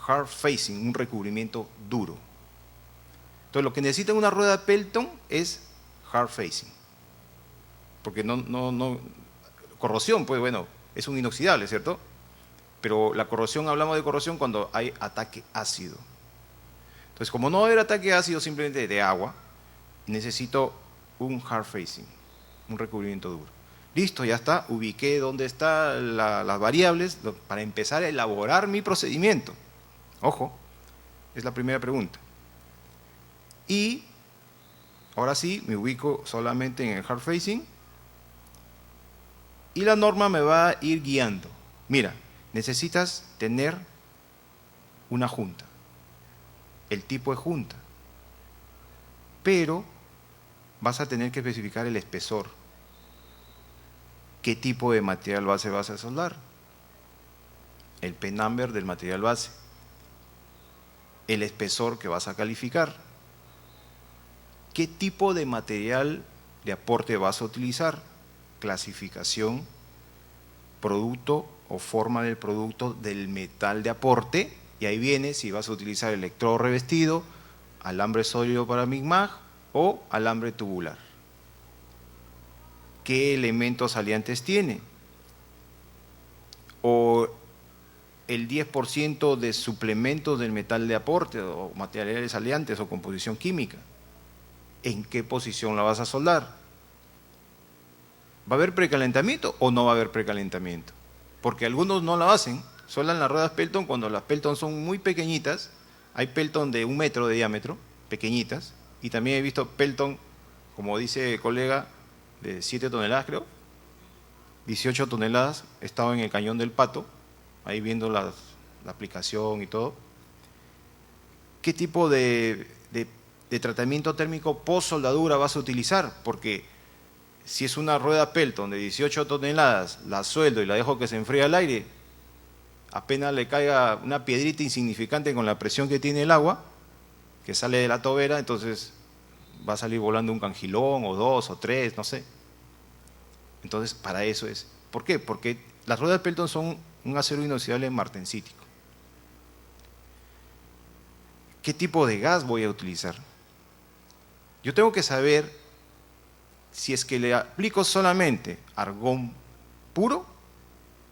hard facing, un recubrimiento duro? Entonces, lo que necesita una rueda Pelton es hard facing. Porque corrosión, pues bueno, es un inoxidable, ¿cierto? Pero la corrosión, hablamos de corrosión cuando hay ataque ácido. Entonces, como no va a haber ataque ácido simplemente de agua, necesito un hard facing, un recubrimiento duro. Listo, ya está, ubiqué dónde están las variables para empezar a elaborar mi procedimiento. Ojo, es la primera pregunta. Y ahora sí, me ubico solamente en el hard facing y la norma me va a ir guiando. Mira, necesitas tener una junta, el tipo de junta, pero vas a tener que especificar el espesor. ¿Qué tipo de material base vas a soldar? El P-number del material base, el espesor que vas a calificar, qué tipo de material de aporte vas a utilizar, clasificación, producto o forma del producto del metal de aporte Y ahí viene si vas a utilizar electrodo revestido, alambre sólido para MIG-MAG o alambre tubular. ¿Qué elementos aliantes tiene? O el 10% de suplementos del metal de aporte o materiales aliantes o composición química. ¿En qué posición la vas a soldar? ¿Va a haber precalentamiento o no va a haber precalentamiento? Porque algunos no lo hacen, soldan las ruedas Pelton cuando las Pelton son muy pequeñitas. Hay Pelton de 1 metro de diámetro, pequeñitas, y también he visto Pelton, como dice el colega, de 7 toneladas creo, 18 toneladas, estaba en el Cañón del Pato, ahí viendo la aplicación y todo. ¿Qué tipo de tratamiento térmico post soldadura vas a utilizar? Porque si es una rueda Pelton de 18 toneladas, la sueldo y la dejo que se enfríe al aire, apenas le caiga una piedrita insignificante con la presión que tiene el agua, que sale de la tobera, entonces va a salir volando un cangilón o 2 o 3, no sé. Entonces, para eso es. ¿Por qué? Porque las ruedas Pelton son un acero inoxidable martensítico. ¿Qué tipo de gas voy a utilizar? Yo tengo que saber si es que le aplico solamente argón puro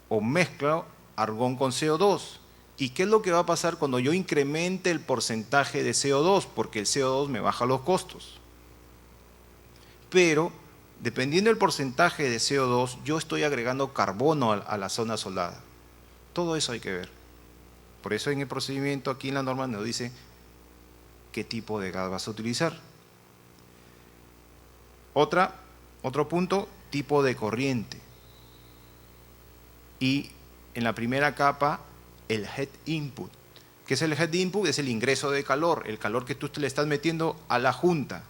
o mezclo argón con CO2. ¿Y qué es lo que va a pasar cuando yo incremente el porcentaje de CO2? Porque el CO2 me baja los costos. Pero, dependiendo del porcentaje de CO2, yo estoy agregando carbono a la zona soldada. Todo eso hay que ver. Por eso en el procedimiento, aquí en la norma nos dice qué tipo de gas vas a utilizar. Otro punto, tipo de corriente. Y en la primera capa, el head input. ¿Qué es el head input? Es el ingreso de calor, el calor que tú le estás metiendo a la junta.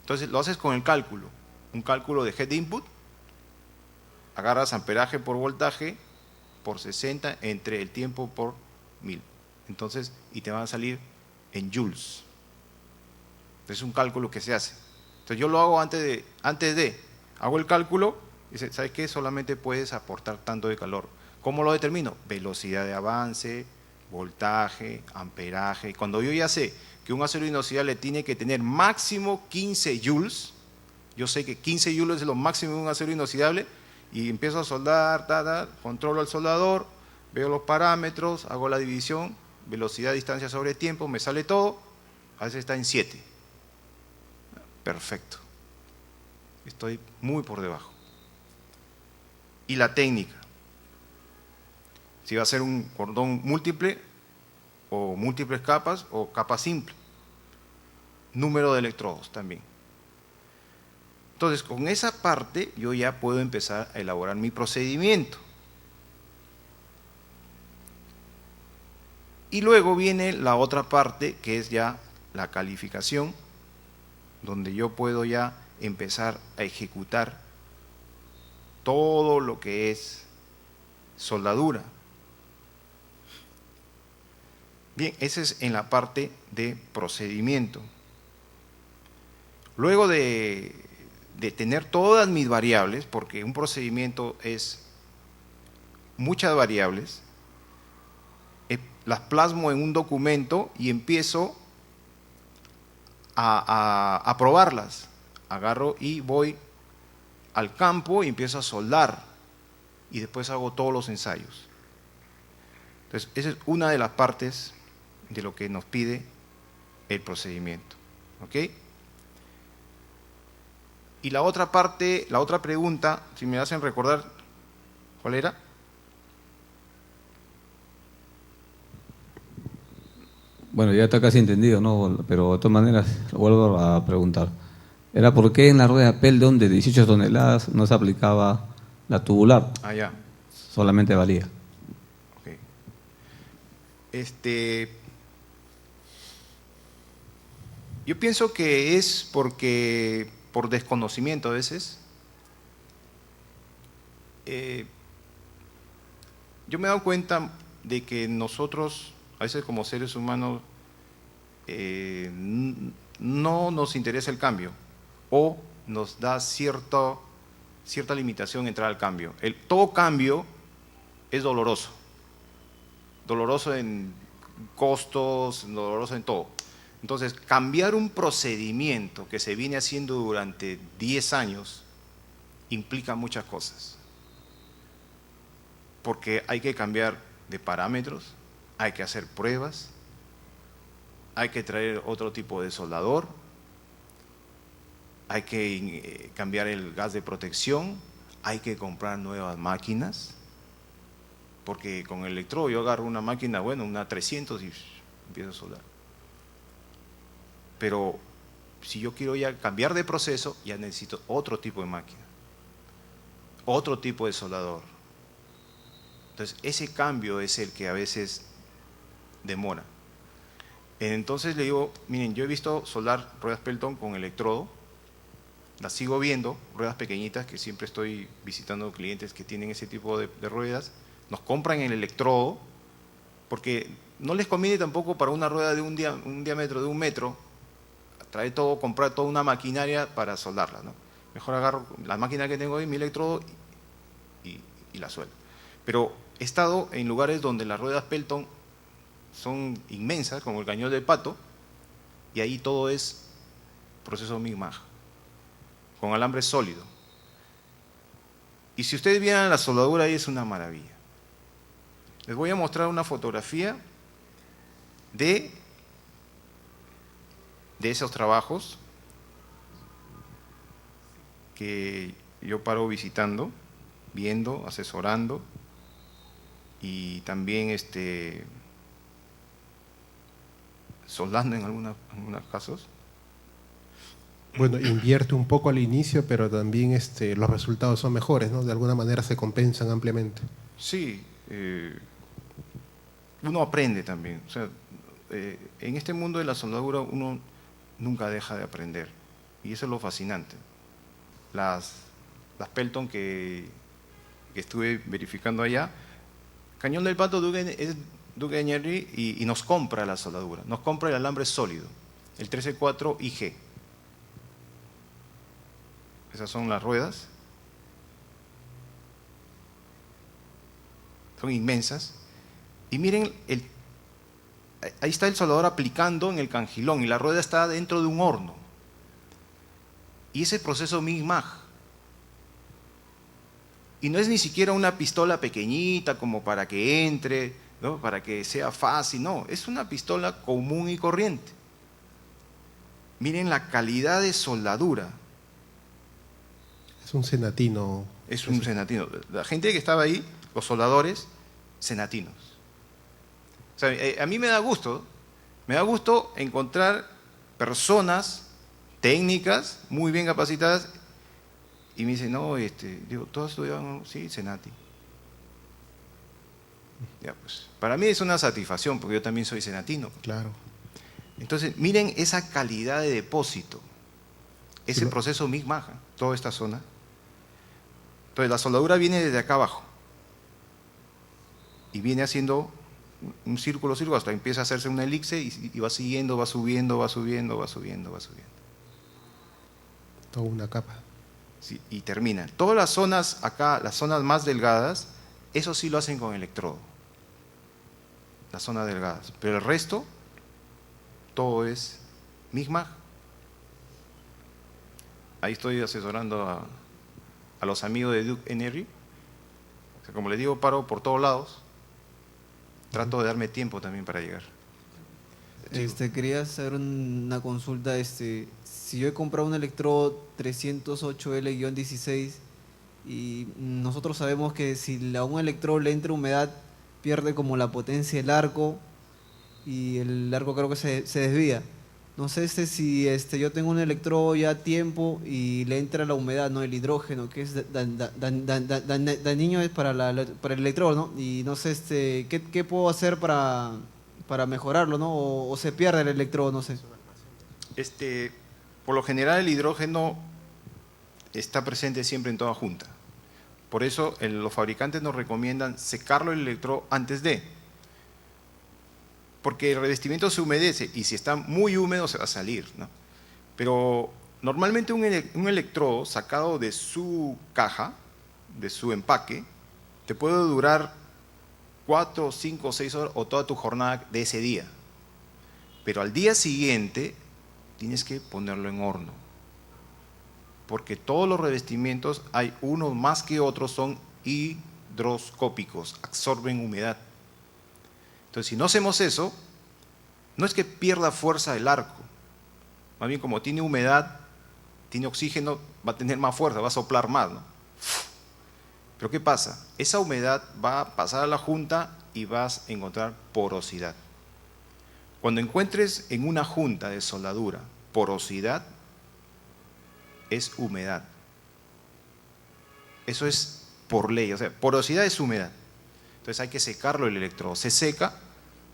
Entonces lo haces con el cálculo, un cálculo de head input, agarras amperaje por voltaje por 60 entre el tiempo por 1000. Entonces, y te van a salir en joules. Es un cálculo que se hace. Entonces yo lo hago hago el cálculo y dice, ¿sabes qué? Solamente puedes aportar tanto de calor. ¿Cómo lo determino? Velocidad de avance, voltaje, amperaje. Cuando yo ya sé que un acero inoxidable tiene que tener máximo 15 joules, yo sé que 15 joules es lo máximo de un acero inoxidable, y empiezo a soldar, controlo al soldador, veo los parámetros, hago la división, velocidad, distancia sobre tiempo, me sale todo, a veces está en 7. Perfecto. Estoy muy por debajo. Y la técnica. Si va a ser un cordón múltiple, o múltiples capas, o capa simple. Número de electrodos también. Entonces, con esa parte yo ya puedo empezar a elaborar mi procedimiento. Y luego viene la otra parte, que es ya la calificación, donde yo puedo ya empezar a ejecutar todo lo que es soldadura. Bien, ese es en la parte de procedimiento. Luego de tener todas mis variables, porque un procedimiento es muchas variables, las plasmo en un documento y empiezo a probarlas. Agarro y voy al campo y empiezo a soldar y después hago todos los ensayos. Entonces, esa es una de las partes de lo que nos pide el procedimiento. ¿Ok? Y la otra parte, la otra pregunta, si me hacen recordar, ¿cuál era? Bueno, ya está casi entendido, ¿no? Pero de todas maneras, vuelvo a preguntar. Era por qué en la rueda Pelton de 18 toneladas no se aplicaba la tubular. Ah, ya. Solamente valía. Okay. Yo pienso que es porque, por desconocimiento a veces, yo me he dado cuenta de que nosotros, a veces como seres humanos, no nos interesa el cambio o nos da cierta limitación entrar al cambio. Todo cambio es doloroso. Doloroso en costos, doloroso en todo. Entonces, cambiar un procedimiento que se viene haciendo durante 10 años implica muchas cosas. Porque hay que cambiar de parámetros, hay que hacer pruebas, hay que traer otro tipo de soldador, hay que cambiar el gas de protección, hay que comprar nuevas máquinas, porque con el electrodo yo agarro una máquina, bueno, una 300 y empiezo a soldar. Pero si yo quiero ya cambiar de proceso, ya necesito otro tipo de máquina, otro tipo de soldador. Entonces, ese cambio es el que a veces demora. Entonces le digo, miren, yo he visto soldar ruedas Pelton con electrodo, las sigo viendo, ruedas pequeñitas, que siempre estoy visitando clientes que tienen ese tipo de ruedas, nos compran el electrodo, porque no les conviene tampoco para una rueda de un diámetro de 1 metro, traer todo, comprar toda una maquinaria para soldarla, ¿no? Mejor agarro la máquina que tengo ahí, mi electrodo, y la sueldo. Pero he estado en lugares donde las ruedas Pelton son inmensas, como el Cañón del Pato, y ahí todo es proceso MIG-MAG, con alambre sólido. Y si ustedes vieran la soldadura ahí, es una maravilla. Les voy a mostrar una fotografía de esos trabajos que yo paro visitando, viendo, asesorando, y también soldando en algunos casos. Bueno, invierte un poco al inicio, pero también los resultados son mejores, ¿no? De alguna manera se compensan ampliamente. Sí, uno aprende también. O sea, en este mundo de la soldadura uno nunca deja de aprender, y eso es lo fascinante. Las Pelton que estuve verificando allá, Cañón del Pato es Duke Energy y nos compra la soldadura, nos compra el alambre sólido, el 134 IG. Esas son las ruedas, son inmensas, y miren, ahí está el soldador aplicando en el cangilón y la rueda está dentro de un horno, y ese proceso MIG-MAG. Y no es ni siquiera una pistola pequeñita como para que entre, ¿no? Para que sea fácil, no, es una pistola común y corriente. Miren la calidad de soldadura. Es un cenatino. Es un cenatino. La gente que estaba ahí, los soldadores, cenatinos. O sea, a mí me da gusto encontrar personas técnicas muy bien capacitadas. Y me dice, no, digo, ¿todos estudiaban? Sí, Cenati. Ya, pues, para mí es una satisfacción, porque yo también soy cenatino. Claro. Entonces, miren esa calidad de depósito, ese proceso MIG-MAG, toda esta zona. Entonces, la soldadura viene desde acá abajo y viene haciendo un círculo, hasta empieza a hacerse una elipse y va siguiendo, va subiendo, va subiendo, va subiendo, va subiendo. Toda una capa. Sí, y termina. Todas las zonas acá, las zonas más delgadas, eso sí lo hacen con electrodo. Las zonas delgadas. Pero el resto, todo es MIG-MAG. Ahí estoy asesorando a los amigos de Duke Energy. O sea, como les digo, paro por todos lados. Trato de darme tiempo también para llegar. Quería hacer una consulta. Si yo he comprado un electrodo 308L-16 y nosotros sabemos que si a un electrodo le entra humedad, pierde como la potencia del arco y el arco creo que se desvía. No sé si yo tengo un electrodo ya a tiempo y le entra la humedad, ¿no? El hidrógeno, que es dañino es para el electrodo, ¿no? Y no sé ¿qué puedo hacer para mejorarlo, ¿no? O se pierde el electrodo, no sé. Por lo general el hidrógeno está presente siempre en toda junta. Por eso los fabricantes nos recomiendan secarlo el electrodo antes de. Porque el revestimiento se humedece y si está muy húmedo se va a salir, ¿no? Pero normalmente un electrodo sacado de su caja, de su empaque, te puede durar 4, 5, 6 horas o toda tu jornada de ese día. Pero al día siguiente tienes que ponerlo en horno. Porque todos los revestimientos, hay unos más que otros, son hidroscópicos, absorben humedad. Entonces, si no hacemos eso, no es que pierda fuerza el arco. Más bien, como tiene humedad, tiene oxígeno, va a tener más fuerza, va a soplar más, ¿no? Pero ¿qué pasa? Esa humedad va a pasar a la junta y vas a encontrar porosidad. Cuando encuentres en una junta de soldadura porosidad, es humedad. Eso es por ley, o sea, porosidad es humedad. Entonces hay que secarlo el electrodo. Se seca,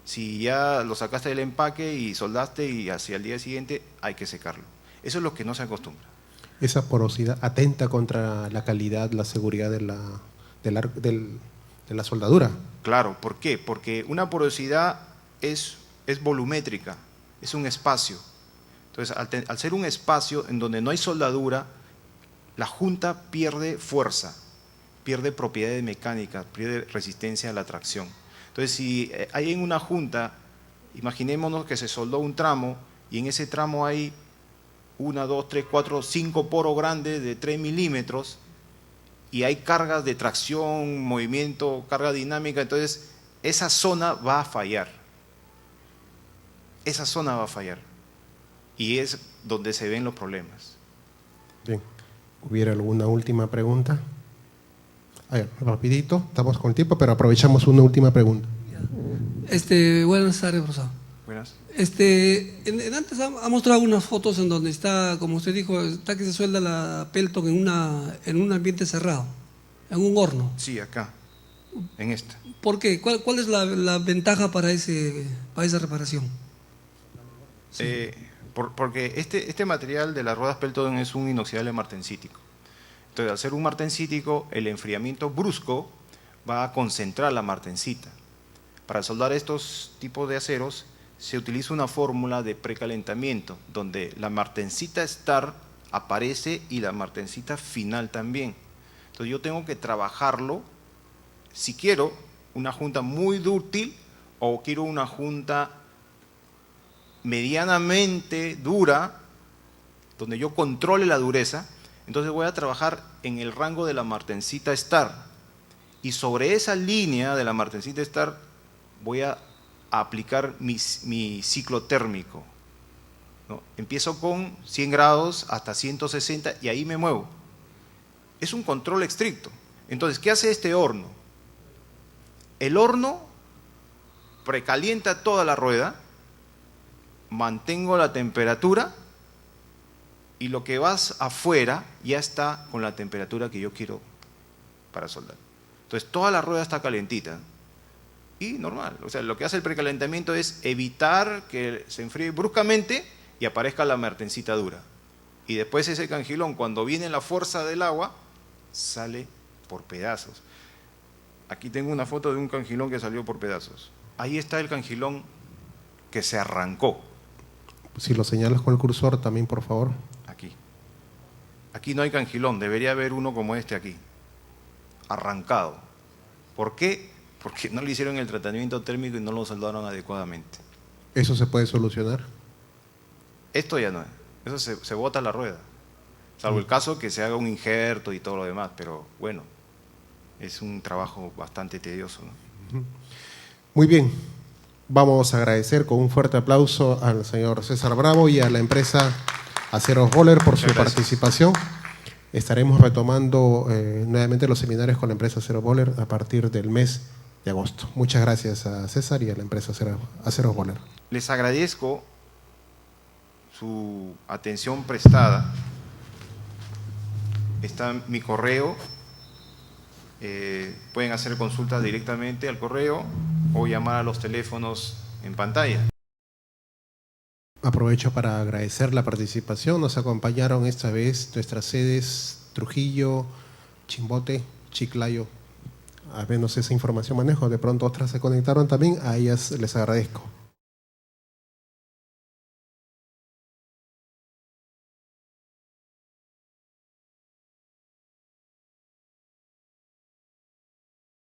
si ya lo sacaste del empaque y soldaste y hacia el día siguiente hay que secarlo. Eso es lo que no se acostumbra. Esa porosidad atenta contra la calidad, la seguridad de la soldadura. Claro, ¿por qué? Porque una porosidad es volumétrica, es un espacio. Entonces, al ser un espacio en donde no hay soldadura, la junta pierde fuerza, pierde propiedades mecánicas, pierde resistencia a la tracción. Entonces, si hay en una junta, imaginémonos que se soldó un tramo y en ese tramo hay 1, 2, 3, 4, 5 poros grandes de 3 milímetros y hay cargas de tracción, movimiento, carga dinámica, entonces esa zona va a fallar. Esa zona va a fallar. Y es donde se ven los problemas. Bien. ¿Hubiera alguna última pregunta? A ver, rapidito, estamos con tiempo, pero aprovechamos una última pregunta. Buenas tardes, profesor. Buenas. Antes ha mostrado unas fotos en donde está, como usted dijo, está que se suelda la Pelton en un ambiente cerrado, en un horno. Sí, acá, en esta. ¿Por qué? ¿Cuál es la ventaja para esa reparación? Sí. Porque este material de las ruedas Pelton es un inoxidable martensítico. Entonces, al ser un martensítico, el enfriamiento brusco va a concentrar la martensita. Para soldar estos tipos de aceros, se utiliza una fórmula de precalentamiento, donde la martensita star aparece y la martensita final también. Entonces, yo tengo que trabajarlo, si quiero una junta muy dúctil o quiero una junta medianamente dura, donde yo controle la dureza, entonces voy a trabajar en el rango de la martensita star. Y sobre esa línea de la martensita star voy a aplicar mi ciclo térmico, ¿no? Empiezo con 100 grados hasta 160 y ahí me muevo. Es un control estricto. Entonces, ¿qué hace este horno? El horno precalienta toda la rueda, mantengo la temperatura y lo que vas afuera ya está con la temperatura que yo quiero para soldar. Entonces toda la rueda está calentita y normal. O sea, lo que hace el precalentamiento es evitar que se enfríe bruscamente y aparezca la martensita dura. Y después ese cangilón, cuando viene la fuerza del agua, sale por pedazos. Aquí tengo una foto de un cangilón que salió por pedazos. Ahí está el cangilón que se arrancó. Si lo señalas con el cursor también, por favor. Aquí. Aquí no hay cangilón, debería haber uno como este aquí, arrancado. ¿Por qué? Porque no le hicieron el tratamiento térmico y no lo soldaron adecuadamente. ¿Eso se puede solucionar? Esto ya no es, eso se bota la rueda. Salvo el caso que se haga un injerto y todo lo demás, pero bueno, es un trabajo bastante tedioso, ¿no? Muy bien. Vamos a agradecer con un fuerte aplauso al señor César Bravo y a la empresa Aceros Bohler por su participación. Estaremos retomando nuevamente los seminarios con la empresa Aceros Bohler a partir del mes de agosto. Muchas gracias a César y a la empresa Aceros Bohler. Les agradezco su atención prestada. Está mi correo. Pueden hacer consultas directamente al correo o llamar a los teléfonos en pantalla. Aprovecho para agradecer la participación. Nos acompañaron esta vez nuestras sedes Trujillo, Chimbote, Chiclayo. A menos esa información manejo. De pronto otras se conectaron también. A ellas les agradezco.